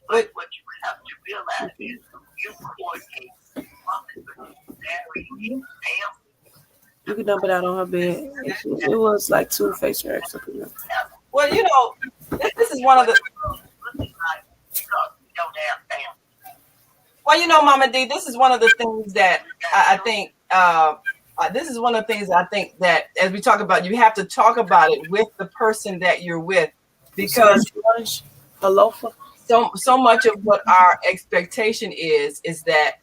but what you have to realize is you coordinate woman, but you marry a family. You could dump it out on her bed. It was like 2 face racks up in there. Well, you know, this is one of the. Well, you know, Mama D, this is one of the things that I think. This is one of the things I think that, as we talk about, you have to talk about it with the person that you're with, because a loafer. So much of what our expectation is that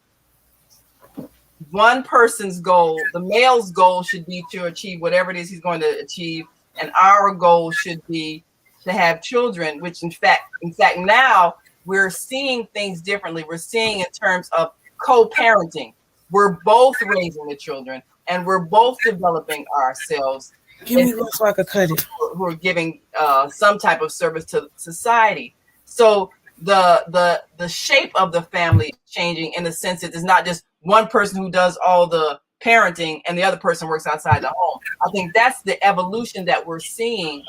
one person's goal, the male's goal, should be to achieve whatever it is he's going to achieve, and our goal should be to have children. Which, in fact, now we're seeing things differently. We're seeing in terms of co-parenting. We're both raising the children, and we're both developing ourselves. Give me this so I could cut it. Who are giving some type of service to society. So the shape of the family is changing, in the sense that it's not just one person who does all the parenting and the other person works outside the home. I think that's the evolution that we're seeing.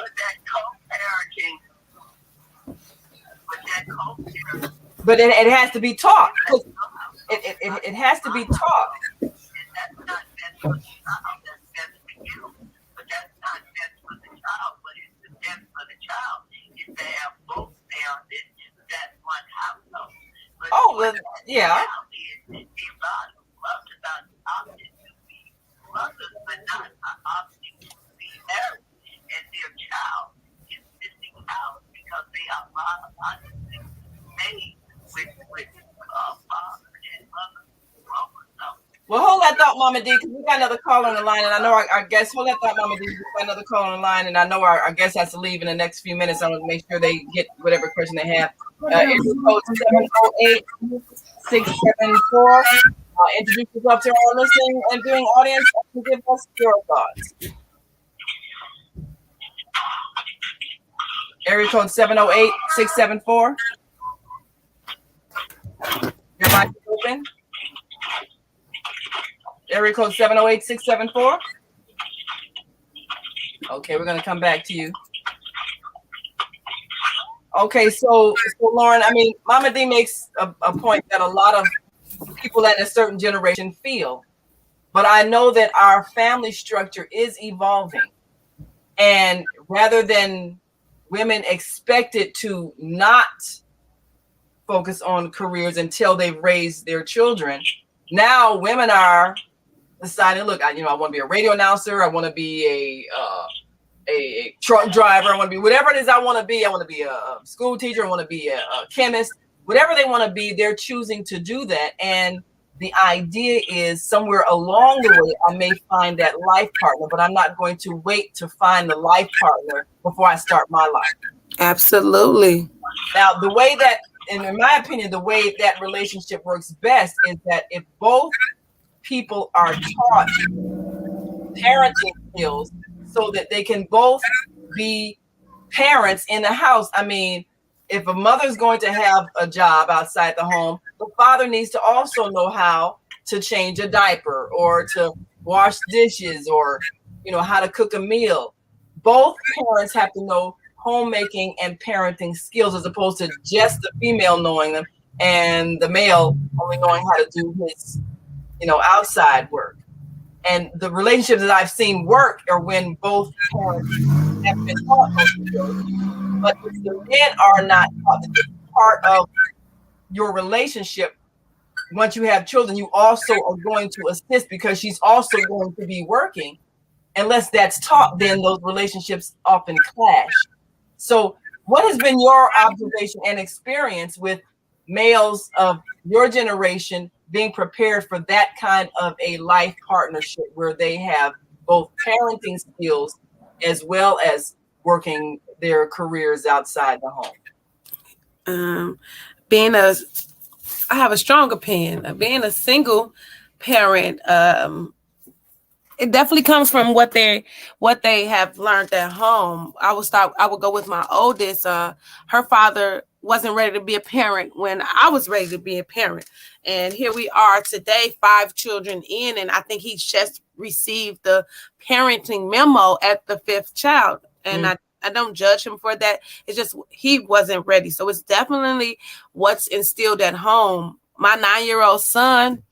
But it has to be taught. It has to be taught. Oh, well, yeah. Well, hold that thought, Mama D, because we got another call on the line, and I know our guest. Hold that thought, Mama D. We got another call on the line, and I know our guest has to leave in the next few minutes. I want to make sure they get whatever question they have. Area code 708-674. Introduce yourself to our listening and viewing audience and give us your thoughts. Area code 708-674. Your mic is open. Area code 708-674. Okay, we're going to come back to you. Okay, so Loren, I mean, Mama D makes a point that a lot of people in a certain generation feel, but I know that our family structure is evolving, and rather than women expected to not focus on careers until they've raised their children, now women are deciding, look, I want to be a radio announcer, I want to be a truck driver, I want to be whatever it is I want to be. I want to be a school teacher, I want to be a chemist, whatever they want to be, they're choosing to do that. And the idea is somewhere along the way, I may find that life partner, but I'm not going to wait to find the life partner before I start my life. Absolutely. Now, the way that, and in my opinion, the way that relationship works best is that if both people are taught parenting skills so that they can both be parents in the house. I mean, if a mother's going to have a job outside the home, the father needs to also know how to change a diaper or to wash dishes or, how to cook a meal. Both parents have to know homemaking and parenting skills as opposed to just the female knowing them and the male only knowing how to do his, outside work. And the relationships that I've seen work are when both parents have been taught those skills. But if the men are not taught, that part of your relationship, once you have children, you also are going to assist because she's also going to be working. Unless that's taught, then those relationships often clash. So what has been your observation and experience with males of your generation being prepared for that kind of a life partnership where they have both parenting skills as well as working their careers outside the home? I have a strong opinion of being a single parent. It definitely comes from what they have learned at home. I would go with my oldest. Her father wasn't ready to be a parent when I was ready to be a parent. And here we are today, 5 children in, and I think he just received the parenting memo at the 5th child. And I don't judge him for that. It's just he wasn't ready. So it's definitely what's instilled at home. My 9-year-old son,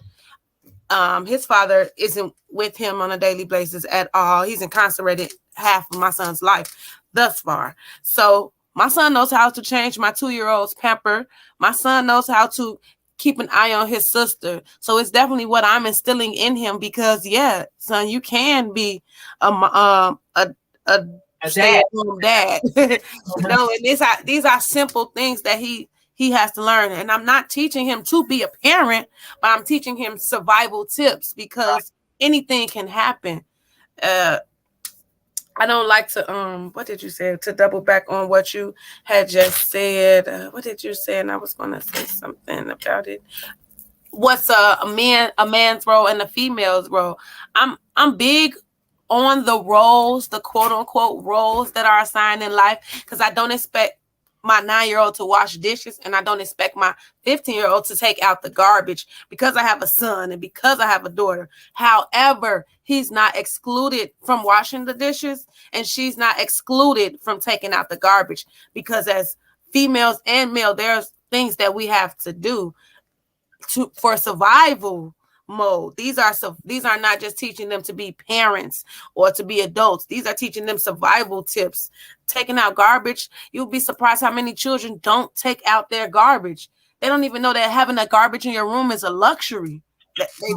his father isn't with him on a daily basis at all. He's incarcerated half of my son's life thus far. So my son knows how to change my 2-year-old's pamper. My son knows how to keep an eye on his sister. So it's definitely what I'm instilling in him because, yeah, son, you can be a stay-at-home dad. And these are simple things that he has to learn. And I'm not teaching him to be a parent, but I'm teaching him survival tips because anything can happen. I don't like to, what did you say? To double back on what you had just said. What did you say? And I was going to say something about it. What's a man's role and a female's role? I'm big on the roles, the quote unquote roles that are assigned in life, because I don't expect my 9-year-old to wash dishes and I don't expect my 15-year-old to take out the garbage because I have a son and because I have a daughter. However, he's not excluded from washing the dishes and she's not excluded from taking out the garbage, because as females and male, there's things that we have to do for survival mode. These are not just teaching them to be parents or to be adults. These are teaching them survival tips. Taking out garbage, you'll be surprised how many children don't take out their garbage. They don't even know that having a garbage in your room is a luxury.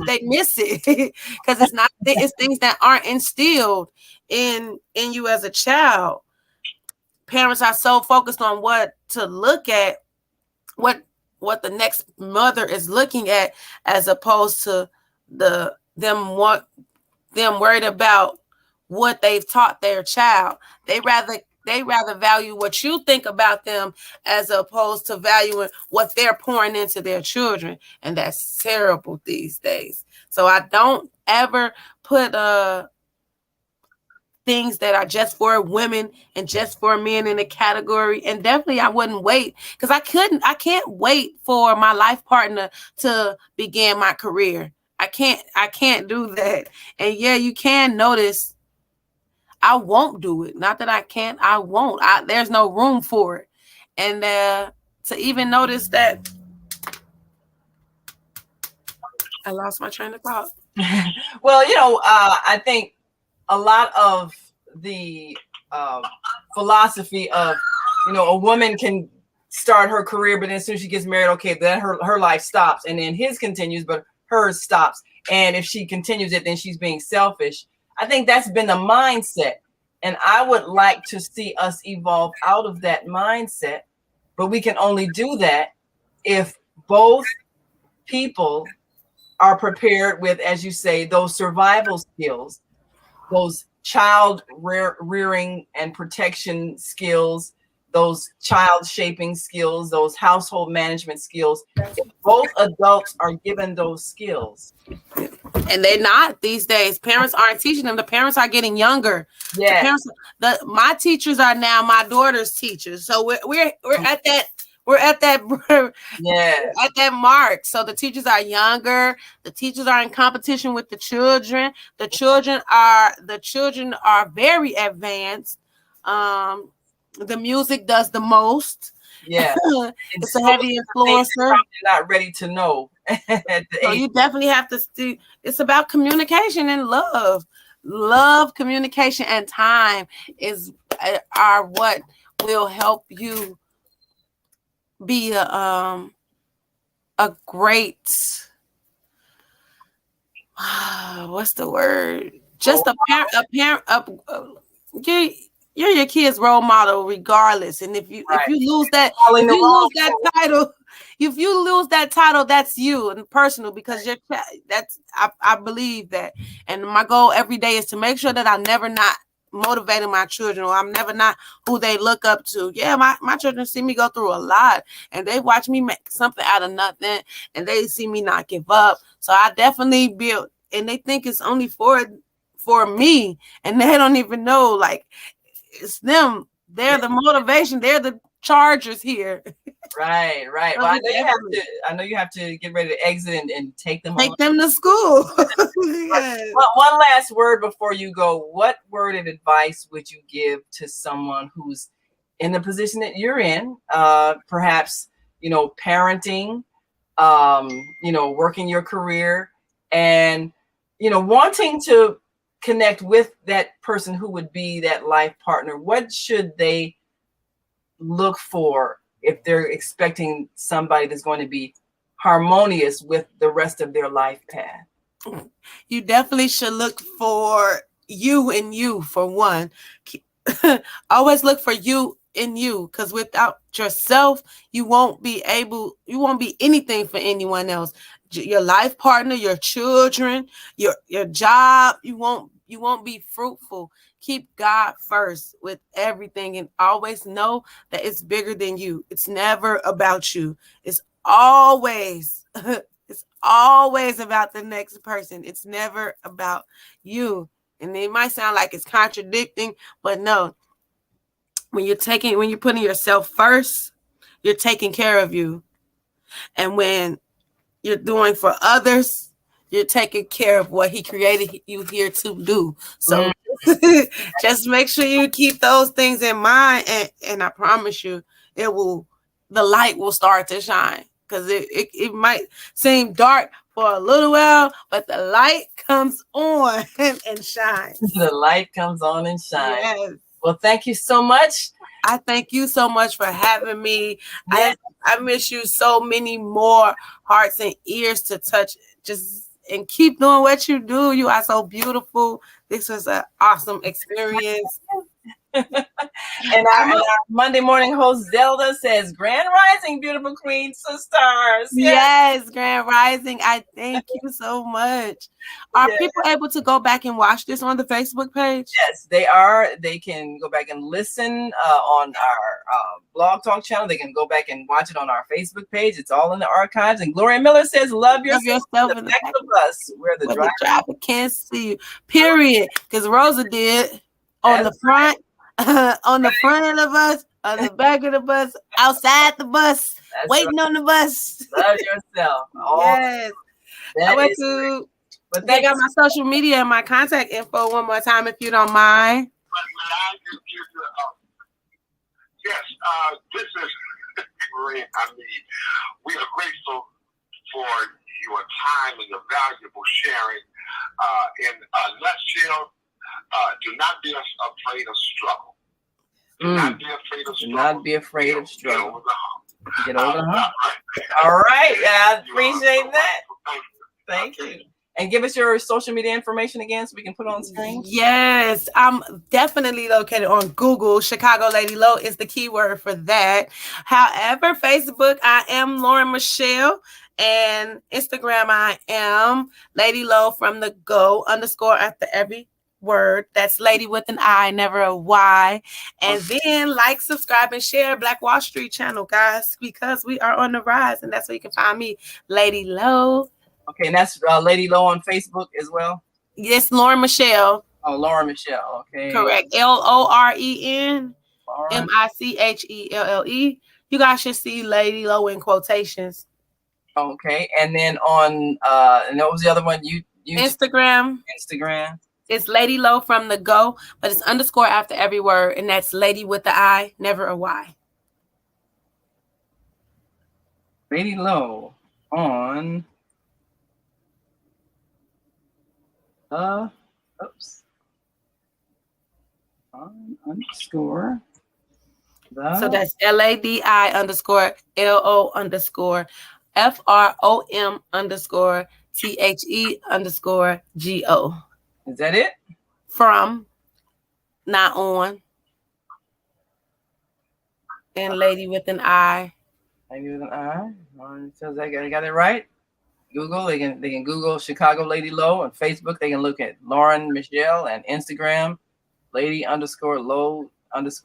They miss it because it's things that aren't instilled in you as a child. Parents are so focused on what to look at, what the next mother is looking at, as opposed to them worried about what they've taught their child. They rather value what you think about them as opposed to valuing what they're pouring into their children. And that's terrible these days. So I don't ever put things that are just for women and just for men in a category. And definitely I wouldn't wait, because I can't wait for my life partner to begin my career. I can't do that. And yeah, you can notice I won't do it. Not that I can't, I won't. There's no room for it. And to even notice that, I lost my train of thought. Well, I think a lot of the philosophy of, a woman can start her career, but then as soon as she gets married, okay, then her life stops, and then his continues, but hers stops. And if she continues it, then she's being selfish. I think that's been the mindset. And I would like to see us evolve out of that mindset. But we can only do that if both people are prepared with, as you say, those survival skills, those child rearing and protection skills, those child shaping skills, those household management skills. Both adults are given those skills. And they're not these days. Parents aren't teaching them. The parents are getting younger. Yeah. My teachers are now my daughter's teachers. So we're at that. We're at that. At that mark. So the teachers are younger. The teachers are in competition with the children. The children are very advanced. The music does the most. Yeah, it's a heavy influencer. Probably not ready to know. So you definitely have to see. It's about communication and love, communication, and time are what will help you be a great what's the word? Just a parent. You're your kid's role model regardless. And if you lose that title, that's you and personal, because I believe that. And my goal every day is to make sure that I'm never not motivating my children, or I'm never not who they look up to. Yeah, my children see me go through a lot, and they watch me make something out of nothing, and they see me not give up. So I definitely build, and they think it's only for me, and they don't even know, like, it's them. They're the motivation. They're the chargers here. Right. Well, I know you have to get ready to exit and take them to school. Yes. One last word before you go. What word of advice would you give to someone who's in the position that you're in? Perhaps, parenting, working your career, and, wanting to connect with that person who would be that life partner. What should they look for if they're expecting somebody that's going to be harmonious with the rest of their life path? You definitely should look for you in you, for one. Always look for you in you, because without yourself, you won't be anything for anyone else. Your life partner, your children, your job, you won't be fruitful. Keep God first with everything, and always know that it's bigger than you. It's never about you. It's always about the next person. It's never about you. And it might sound like it's contradicting, but no. When you're putting yourself first, you're taking care of you. And when you're doing for others, you're taking care of what he created you here to do. So just make sure you keep those things in mind, and I promise you, the light will start to shine. Because it might seem dark for a little while, but the light comes on and shines. The light comes on and shines. Yes. Well, thank you so much. I thank you so much for having me. Yes. I miss you so many more hearts and ears to touch. And keep doing what you do. You are so beautiful. This was an awesome experience. And our Monday morning host Zelda says, "Grand Rising, beautiful queen sisters." Yes, Grand Rising. I thank you so much. Are people able to go back and watch this on the Facebook page? Yes, they are. They can go back and listen on our blog talk channel. They can go back and watch it on our Facebook page. It's all in the archives. And Gloria Miller says, "Love yourself in the back of the bus, where the driver can't see you." Period. Because Rosa did on the front. On the front of the bus, on the back of the bus, outside the bus, waiting on the bus. Love yourself. Yes. I went to check out my social media and my contact info one more time, if you don't mind. Yes, this is great. We are grateful for your time and your valuable sharing. In a nutshell, do not be afraid of struggle. Do not be afraid of struggle. Do not be afraid of struggle. Get over the hump. Get over the hump. All right. I appreciate that. Thank you. And give us your social media information again so we can put it on screen. Yes, I'm definitely located on Google. Chicago Lady Low is the keyword for that. However, Facebook, I am Loren Michelle. And Instagram, I am Lady Low from the go _ after every word. That's lady with an I, never a Y. And then like, subscribe, and share Black Wall Street channel, guys, because we are on the rise. And that's where you can find me, Lady Low. Okay, and that's Lady Low on Facebook as well? Yes, Loren Michelle. Oh, Loren Michelle. Okay. Correct. LOREN MICHELLE. You guys should see Lady Low in quotations. Okay, and then on and what was the other one? You Instagram. It's Lady Low from the go, but it's _ after every word, and that's lady with the I, never a Y. Lady Low on oops. On _ the. So that's LADI _ LO _ FROM _ THE _ GO. Is that it? From, not on. And lady with an I. Lady with an I. Says I got it right. Google. They can Google Chicago Lady Low. On Facebook, they can look at Loren Michelle, and Instagram, Lady _ Low _ on _ the _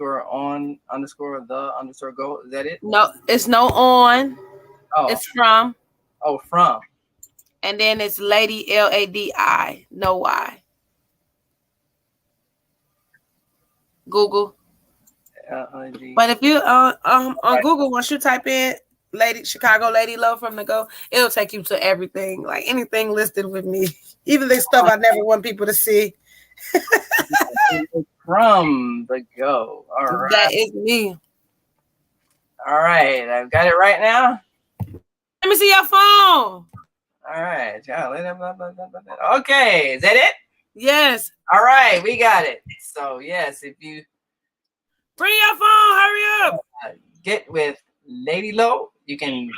go. Is that it? No, it's no on. Oh. It's from. Oh, from. And then it's Lady LADI, no Y. Google. But if you on Google, once you type in Lady Chicago Lady Low from the go, it'll take you to everything, like anything listed with me, even the stuff I never want people to see. From the go. All right. That is me. All right, I've got it right now. Let me see your phone. All right. Okay, is that it? Yes. All right, we got it. So yes, if you bring your phone, hurry up. Get with Lady Low, you can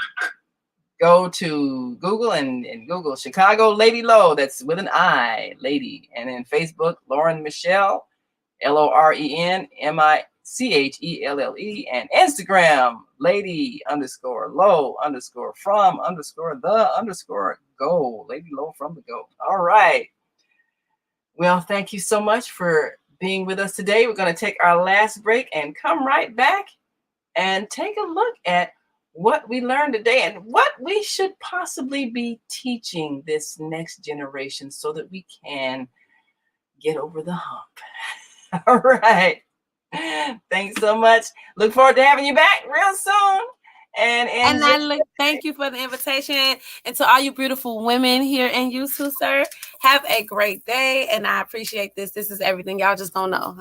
go to Google and Google Chicago Lady Low. That's with an I, Lady. And then Facebook, Loren Michelle, LOREN MICHELLE, and Instagram, Lady _ Low _ from _ the _ go. Lady Low from the go. All right. Well, thank you so much for being with us today. We're going to take our last break and come right back and take a look at what we learned today and what we should possibly be teaching this next generation so that we can get over the hump. All right. Thanks so much. Look forward to having you back real soon. And thank you for the invitation. And to all you beautiful women here, and you too, sir, have a great day. And I appreciate this. This is everything. Y'all just don't know.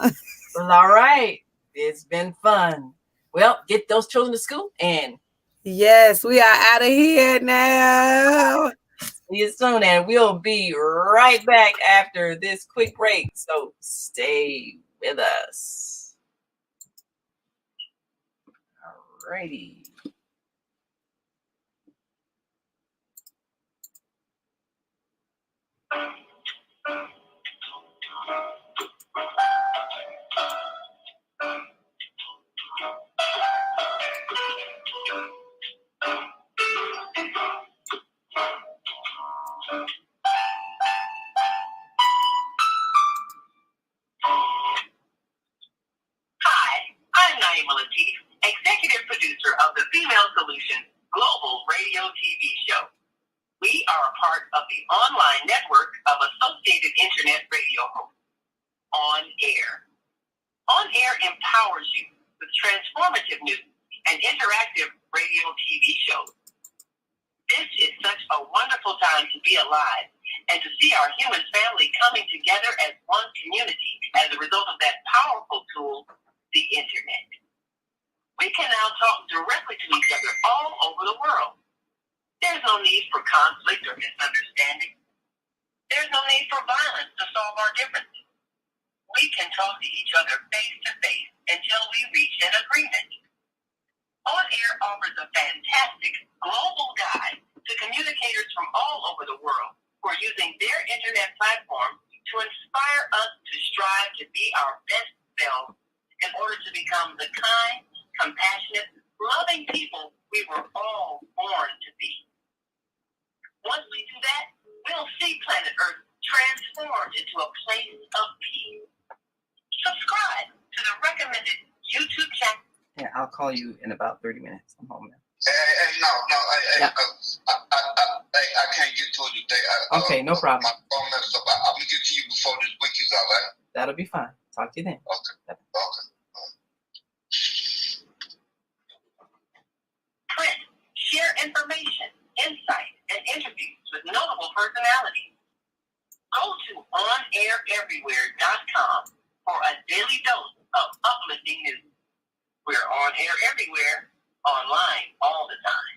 Well, all right. It's been fun. Well, get those children to school, and yes, we are out of here now. See you soon, and we'll be right back after this quick break. So stay with us. All righty. Executive producer of the Female Solution Global Radio TV show. We are a part of the online network of Associated Internet Radio hosts. On Air. On Air empowers you with transformative news and interactive radio TV shows. This is such a wonderful time to be alive and to see our human family coming together as one community as a result of that powerful tool, the Internet. We can now talk directly to each other all over the world. There's no need for conflict or misunderstanding. There's no need for violence to solve our differences. We can talk to each other face to face until we reach an agreement. On Air offers a fantastic global guide to communicators from all over the world for using their internet platform to inspire us to strive to be our best selves in order to become the kind, compassionate, loving people we were all born to be. Once we do that, we'll see planet Earth transformed into a place of peace. Subscribe to the recommended YouTube channel. Yeah, I'll call you in about 30 minutes. I'm home now. No, I can't get to you today. Okay, no problem. My phone messed up. I'm gonna get to you before this week is out, right? That'll be fine. Talk to you then. Okay. Print, share information, insight, and interviews with notable personalities. Go to onaireverywhere.com for a daily dose of uplifting news. We're on air everywhere, online all the time.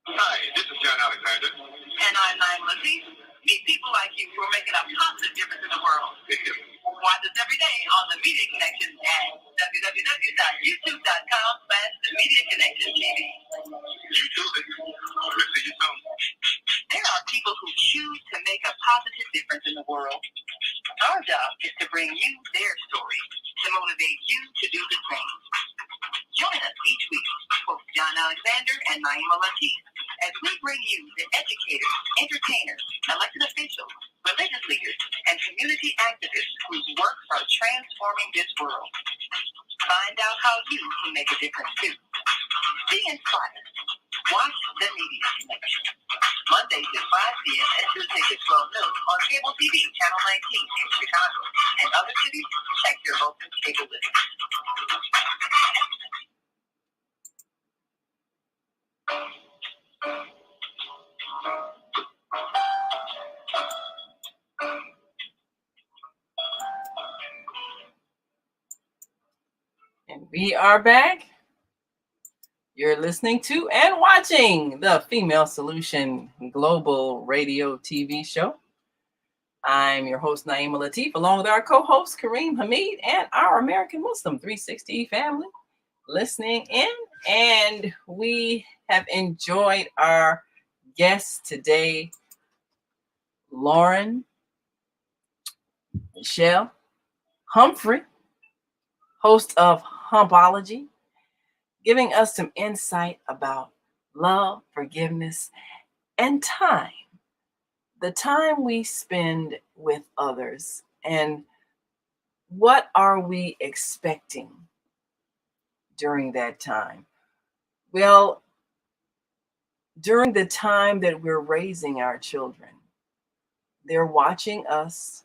Hi, this is John Alexander. And I'm Naima Latif. Meet people like you who are making a positive difference in the world. Watch us every day on The Media Connection at www.youtube.com/TheMediaConnectionTV. YouTube it. We'll see you soon. There are people who choose to make a positive difference in the world. Our job is to bring you their stories to motivate you to do the same. Join us each week, host John Alexander and Naima Latif, as we bring you the educators, entertainers, elected officials, religious leaders, and community activists whose works are transforming this world. Find out how you can make a difference too. Be inspired. Watch The Media Connection. Mondays at 5 p.m. and Tuesdays at 12 noon on cable TV, Channel 19 in Chicago. And other cities, check your local cable list. And we are back. You're listening to and watching the Female Solution Global Radio TV show. I'm your host, Naima Latif, along with our co-host, Kareem Hamid, and our American Muslim 360 family listening in. And we have enjoyed our guests today, Loren, Michelle, Humphrey, host of Humpology, giving us some insight about love, forgiveness, and time. The time we spend with others, and what are we expecting during that time? Well, during the time that we're raising our children, they're watching us,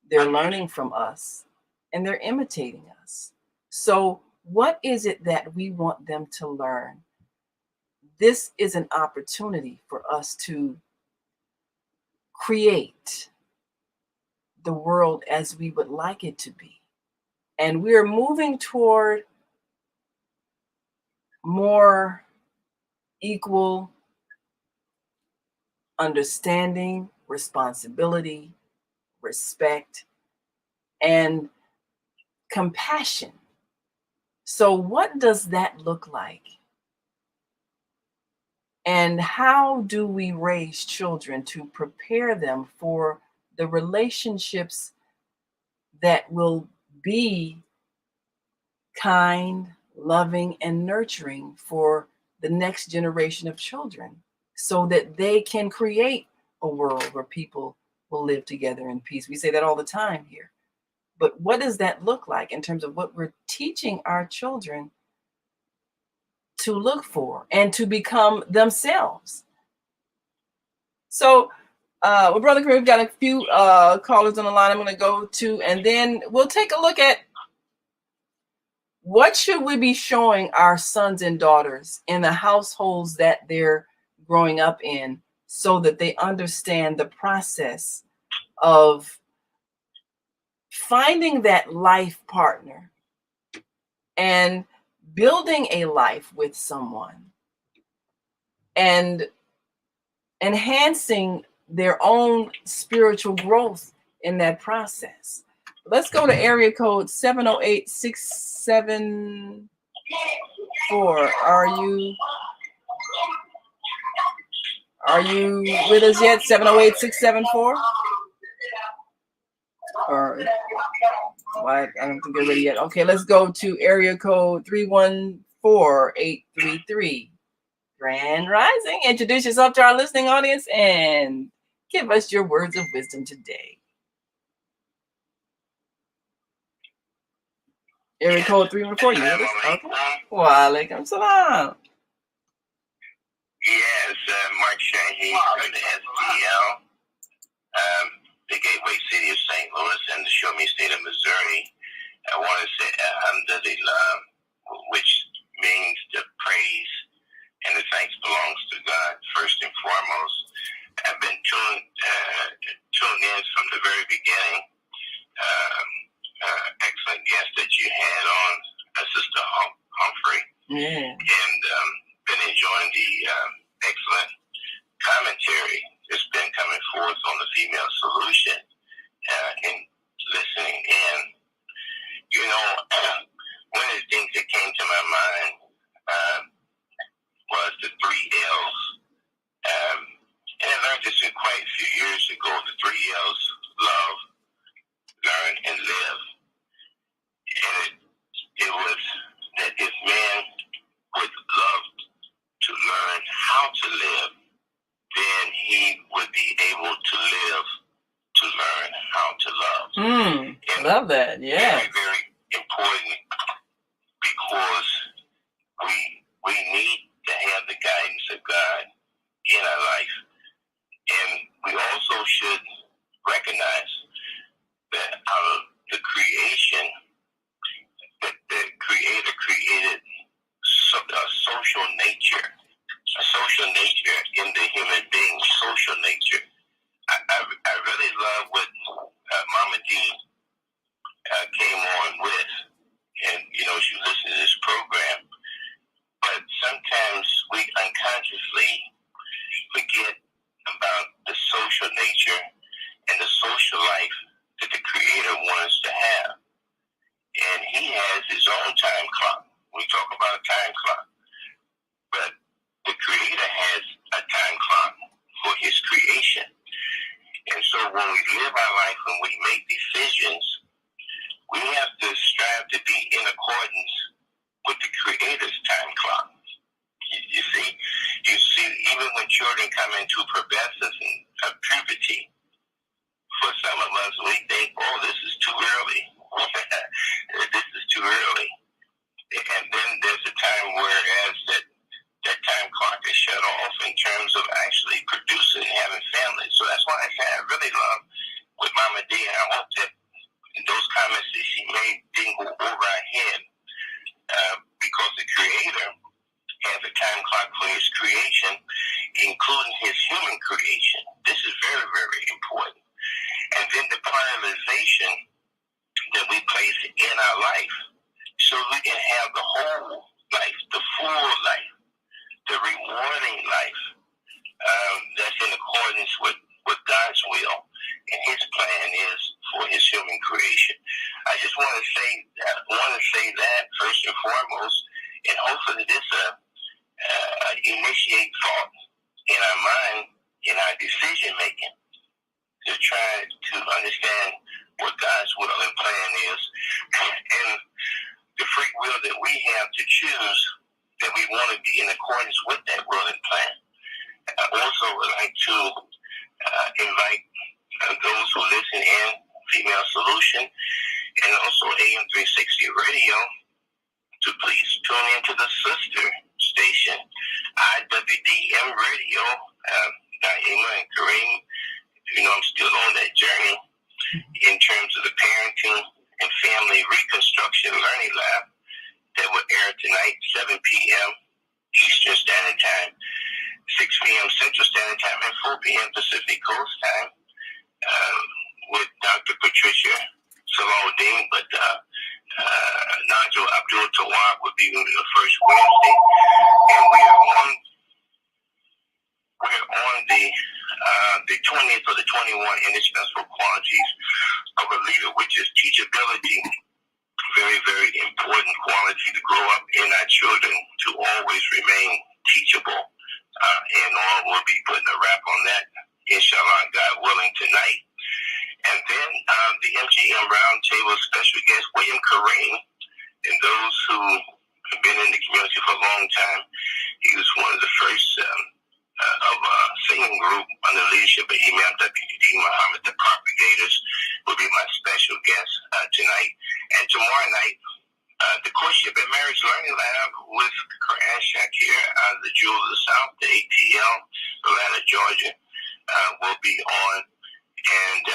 they're learning from us, and they're imitating us. So what is it that we want them to learn? This is an opportunity for us to create the world as we would like it to be. And we're moving toward more equal understanding, responsibility, respect, and compassion. So what does that look like? And how do we raise children to prepare them for the relationships that will be kind, loving, and nurturing for the next generation of children, so that they can create a world where people will live together in peace? We say that all the time here. But what does that look like in terms of what we're teaching our children to look for and to become themselves? So, well, Brother Kareem, we've got a few callers on the line I'm going to go to, and then we'll take a look at what should we be showing our sons and daughters in the households that they're growing up in, so that they understand the process of finding that life partner and building a life with someone and enhancing their own spiritual growth in that process. Let's go to area code 708-674. Are you with us yet? 708-674? Or what? I don't think they're ready yet. Okay, let's go to area code 314-833. Grand Rising. Introduce yourself to our listening audience and give us your words of wisdom today. Area code 314. You with us? Okay. Walaikum salam. Yes, Mark Shahi from the STL, the gateway city of St. Louis and the Show Me State of Missouri. I want to say Alhamdulillah, which means the praise and the thanks belongs to God first and foremost. I've been tuned in from the very beginning. Excellent guest that you had on, Sister Humphrey. Yeah. And been enjoying the excellent commentary that's been coming forth on the female solution and listening in. You know, one of the things that came to my mind was the 3 L's. And I learned this quite a few years ago, the 3 L's: love, learn, and live. And it was that if man would love to learn how to live, then he would be able to live to learn how to love. Love that. Yeah. Very, very important, because we need to have the guidance of God in our life. And we also should recognize that out of the creation, that the Creator created a social nature in the human being, social nature. I really love what Mama D came on with, and she listened to this program. But sometimes we unconsciously forget about the social nature and the social life that the Creator wants to have. And He has His own time clock. We talk about a time clock. But the Creator has a time clock for His creation. And so when we live our life, when we make decisions, we have to strive to be in accordance with the Creator's time clock. You see, even when children come into pubescence and puberty, for some of us, we think, oh, this is too early. This is too early. And then there's a time whereas that time clock is shut off in terms of actually producing and having families. So that's why I say I really love with Mama D, and I hope that those comments that she made didn't go over our head, because the Creator has a time clock for His creation, including His human creation. This is very, very important. And then the prioritization that we place in our life, so we can have the whole life, the full life, the rewarding life, that's in accordance with God's will and His plan is for His human creation. I just want to say that first and foremost, and hopefully this initiate thought in our mind, in our decision making, to try to understand what God's will and plan is, and the free will that we have to choose that we want to be in accordance with that will and plan. I also would like to invite those who listen in, Female Solution, and also AM 360 Radio, to please tune into the sister station, IWDM Radio. Naima and Kareem, I'm still on that journey in terms of the parenting and family reconstruction learning lab that will air tonight, 7 p.m. Eastern Standard Time, 6 p.m. Central Standard Time, and 4 p.m. Pacific Coast Time, with Dr. Patricia Salahuddin, but Nigel Abdul Tawab will be the first Wednesday, and we're on the 20th or the 21 indispensable qualities of a leader, which is teachability. Very, very important quality to grow up in our children, to always remain teachable. and we'll be putting a wrap on that, inshallah, God willing, tonight. And then the MGM Roundtable special guest, William Kareem, and those who have been in the community for a long time. He was one of the first of a singing group under the leadership of Imam W.D. Muhammad. The Propagators will be my special guest tonight. And tomorrow night, the Courtship and Marriage Learning Lab with Quran Shakir, the Jewel of the South, the ATL, Atlanta, Georgia, will be on. And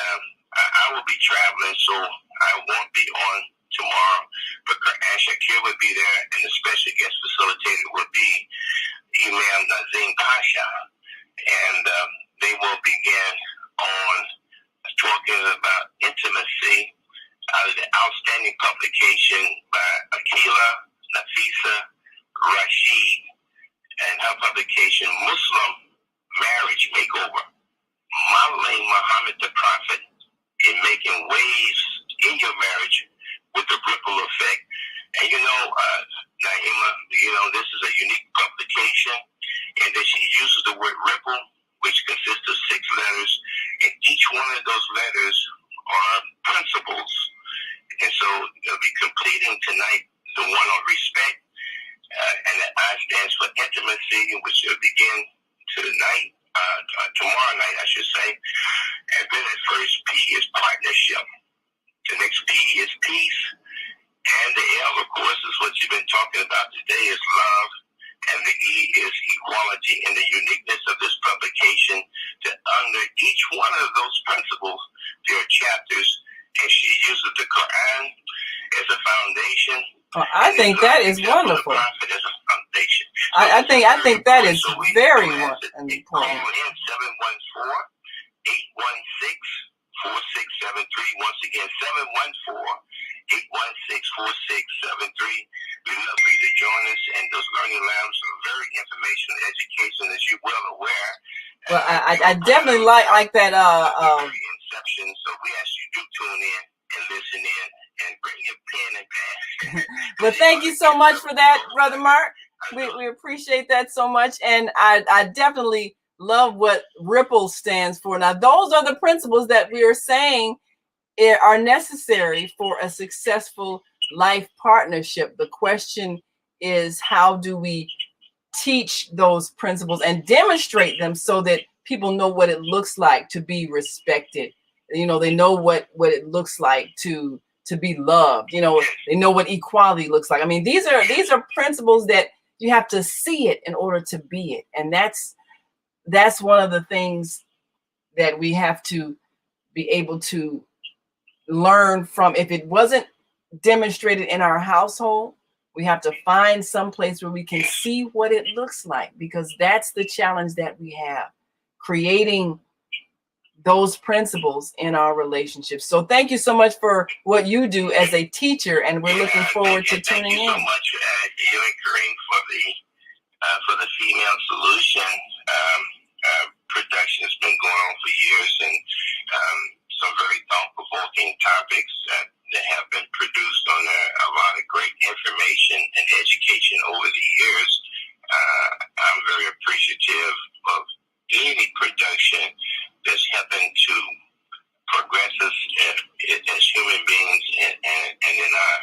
I will be traveling, so I won't be on tomorrow. But Quran Shakir will be there, and the special guest facilitator will be Imam Nazim Pasha. And they will begin on talking about intimacy out of the outstanding publication by Akila Nafisa Rashid and her publication Muslim Marriage Makeover, Modeling Muhammad the Prophet in Making Waves in Your Marriage with the Ripple Effect. And Naima, this is a unique publication, and that she uses the word ripple, which consists of 6 letters, and each one of those letters are principles. And so it'll be completing tonight the one on respect, and the I stands for intimacy, which will begin tonight, tomorrow night, I should say. And then the first P is partnership. The next P is peace. And the L, of course, is what you've been talking about today, is love. And the E is equality. And the uniqueness of this publication, that under each one of those principles, there are chapters. And she uses the Quran as a foundation. I think that is wonderful. As a foundation. I think that is very important. Call in 714-816-4673. Once again, 714-816-4673. We'd love for you to join us, and those learning labs are very informational education, as you're well aware. Well, I definitely like that. Inception. So we ask you to tune in and listen in and bring your pen and pad. Well, thank you so much for that, Brother Mark. We appreciate that so much, and I definitely love what Ripple stands for. Now, those are the principles that we are saying are necessary for a successful life partnership. The question is, how do we teach those principles and demonstrate them so that people know what it looks like to be respected? They know what it looks like to be loved. They know what equality looks like. I mean, these are principles that you have to see it in order to be it. And that's one of the things that we have to be able to learn from. If it wasn't demonstrated in our household, we have to find some place where we can see what it looks like, because that's the challenge that we have, creating those principles in our relationships. So thank you so much for what you do as a teacher, and we're looking forward to tuning in. Thank you so much, you and Kareem, for the Female Solution. Production has been going on for years, and some very thought-provoking topics that have been produced on there. A lot of great information and education over the years. I'm very appreciative of any production that's helping to progress us as human beings and in our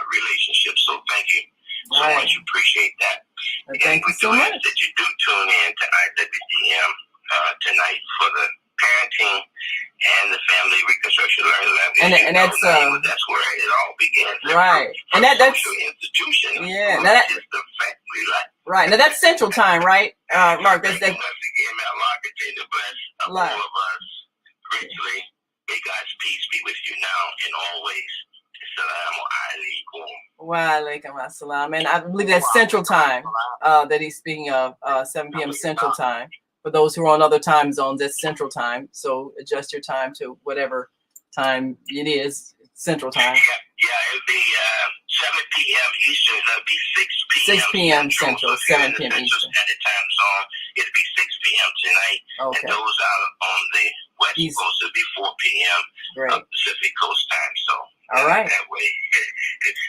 relationships. So thank you so much. Appreciate that. Well, thank you so much. That you do tune in to IWDM tonight for the parenting and the family reconstruction learning lab. And that's where it all begins. Right. And that's social institution. Yeah. Now is the family life. Right. Now that's Central Time, right? Mark, that's once again, may Allah continue to bless all of us richly. May God's peace be with you now and always. Assalamu alaikum. Wa alaikum assalam. And I believe that's Central Time that he's speaking of, 7 p.m. Central Time. For those who are on other time zones, that's Central Time. So adjust your time to whatever time it is, Central Time. Yeah, it'll be 7 p.m. Eastern. It'll be 6 6 p.m. p.m. Central, 7 p.m. Eastern. Standard Time zone. It'll be 6 p.m. tonight. Okay. And those out on the West Coast, it'll be 4 p.m. Pacific Coast time. So all right. That way,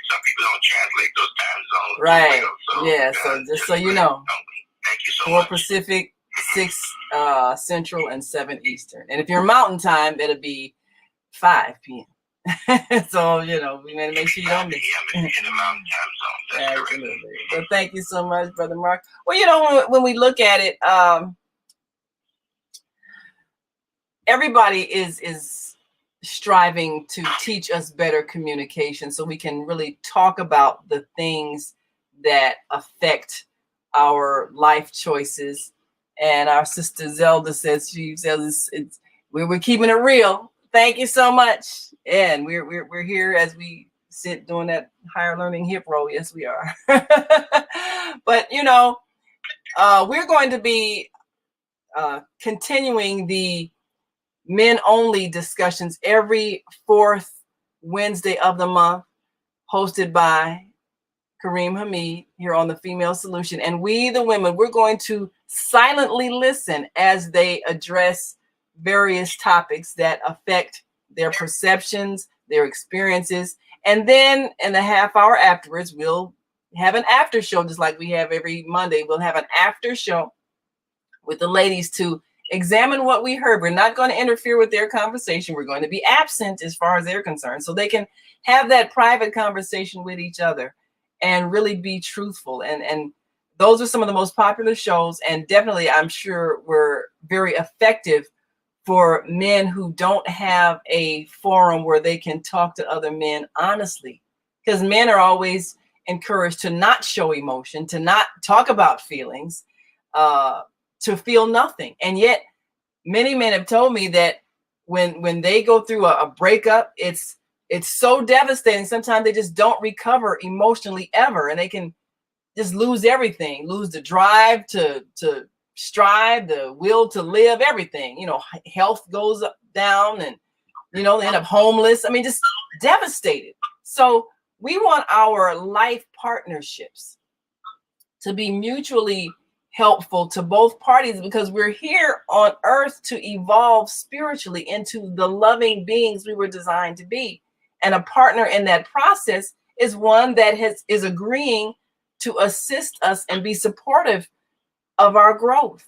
some people don't translate those time zones. Right. So, yeah. So just so you know. Thank you so 4 Pacific, 6 Central, and 7 Eastern. And if you're Mountain Time, it'll be 5 p.m. So, we want to make sure you don't miss it. In the Mountain Time Zone. Absolutely. But thank you so much, Brother Mark. Well, when we look at it, everybody is striving to teach us better communication so we can really talk about the things that affect our life choices. And our sister Zelda says we're keeping it real. Thank you so much. And we're here as we sit doing that higher learning hip roll. Yes, we are. But we're going to be continuing the men only discussions every 4th Wednesday of the month, hosted by Kareem Hamid here on the Female Solution. And we, the women, we're going to silently listen as they address various topics that affect their perceptions, their experiences. And then in the half hour afterwards, we'll have an after show, just like we have every Monday. We'll have an after show with the ladies to examine what we heard. We're not going to interfere with their conversation. We're going to be absent as far as they're concerned, so they can have that private conversation with each other and really be truthful. And those are some of the most popular shows, and definitely I'm sure were very effective for men who don't have a forum where they can talk to other men honestly, because men are always encouraged to not show emotion, to not talk about feelings, to feel nothing. And yet many men have told me that when they go through a breakup, it's so devastating. Sometimes they just don't recover emotionally ever, and they can just lose everything, lose the drive to strive, the will to live, everything. Health goes down, and they end up homeless. I mean, just devastated. So we want our life partnerships to be mutually helpful to both parties, because we're here on earth to evolve spiritually into the loving beings we were designed to be. And a partner in that process is one that is agreeing to assist us and be supportive of our growth,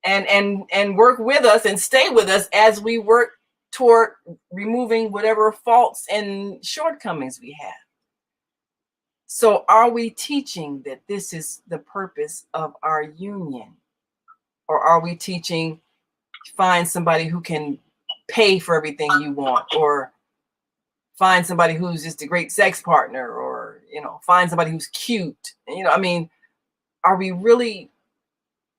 and work with us and stay with us as we work toward removing whatever faults and shortcomings we have. So are we teaching that this is the purpose of our union? Or are we teaching find somebody who can pay for everything you want, or find somebody who's just a great sex partner, or, find somebody who's cute? Are we really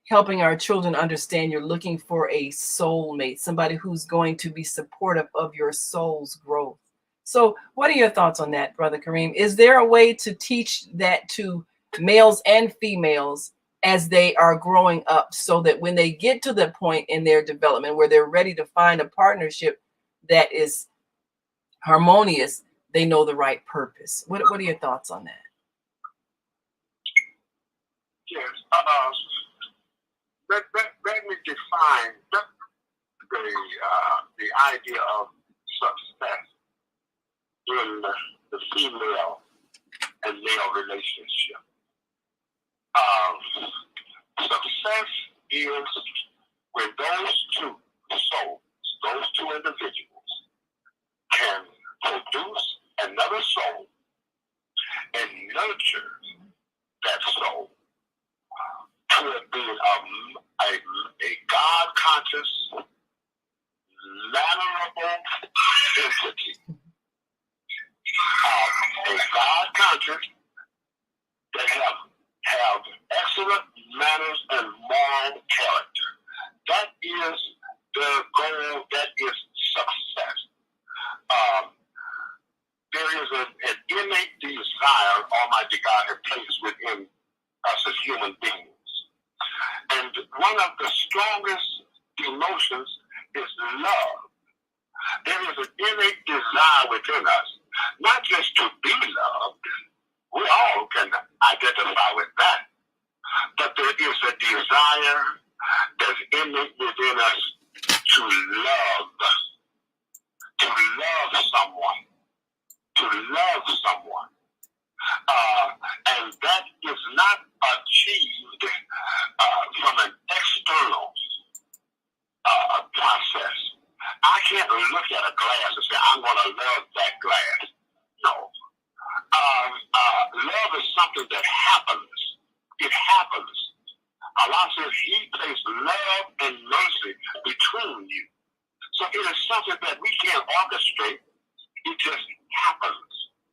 helping our children understand you're looking for a soulmate, somebody who's going to be supportive of your soul's growth? So what are your thoughts on that, Brother Kareem? Is there a way to teach that to males and females as they are growing up, so that when they get to the point in their development where they're ready to find a partnership that is harmonious, they know the right purpose? What are your thoughts on that? Yes. Let me define the idea of success in the female and male relationship. Success is when those two souls, those two individuals, can produce another soul and nurture that soul to being a God-conscious, mannerable entity. A God-conscious that have excellent manners and moral character. That is the goal. That is success. There is an innate desire Almighty God has placed within us as human beings. And one of the strongest emotions is love. There is an innate desire within us, not just to be loved. We all can identify with that. But there is a desire that's innate within us to love someone. To love someone. And that is not achieved from an external process. I can't look at a glass and say, I'm going to love that glass. No. Love is something that happens. It happens. Allah says He placed love and mercy between you. So it is something that we can't orchestrate. It just happens.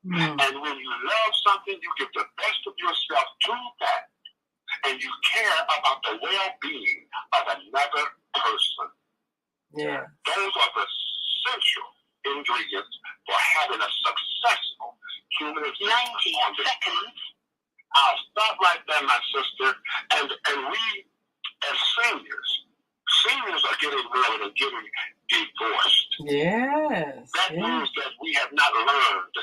And when you love something, you give the best of yourself to that. And you care about the well-being of another person. Yeah. Those are the essential ingredients for having a successful human experience. 90 seconds. I'll stop right there, my sister. And we, as seniors are getting married and getting divorced. Yes. That means that we have not learned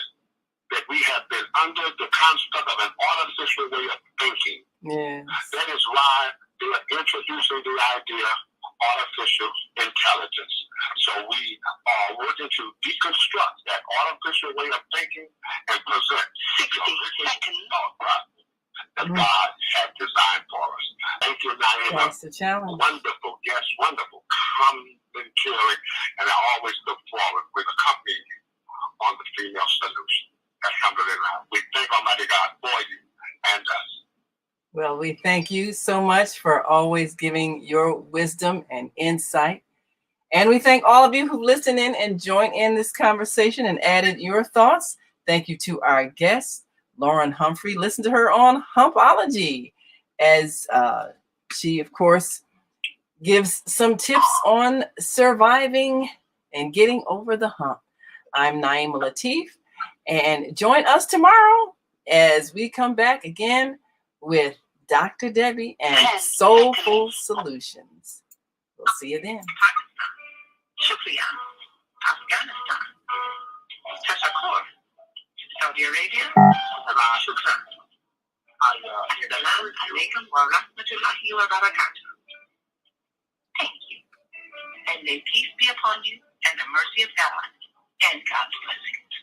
that we have been under the construct of an artificial way of thinking. Yes. That is why they are introducing the idea of artificial intelligence. So we are working to deconstruct that artificial way of thinking and present 60 seconds. That God had designed for us. Thank you, Naima. That's the challenge. Wonderful guest, wonderful commentary, and I always look forward with accompanying you on the Female Solution. Alhamdulillah. We thank Almighty God for you and us. Well, we thank you so much for always giving your wisdom and insight. And we thank all of you who listened in and joined in this conversation and added your thoughts. Thank you to our guest, Loren Humphrey. Listen to her on Humpology, as she, of course, gives some tips on surviving and getting over the hump. I'm Naima Latif, and join us tomorrow as we come back again with Dr. Debbie and Soulful Solutions. We'll see you then. Shukriya, Afghanistan, Tashakkur, Saudi Arabia, Shukran. Assalamu alaikum wa rahmatullahi wa barakatuh. Thank you. And may peace be upon you and the mercy of God and God's blessings.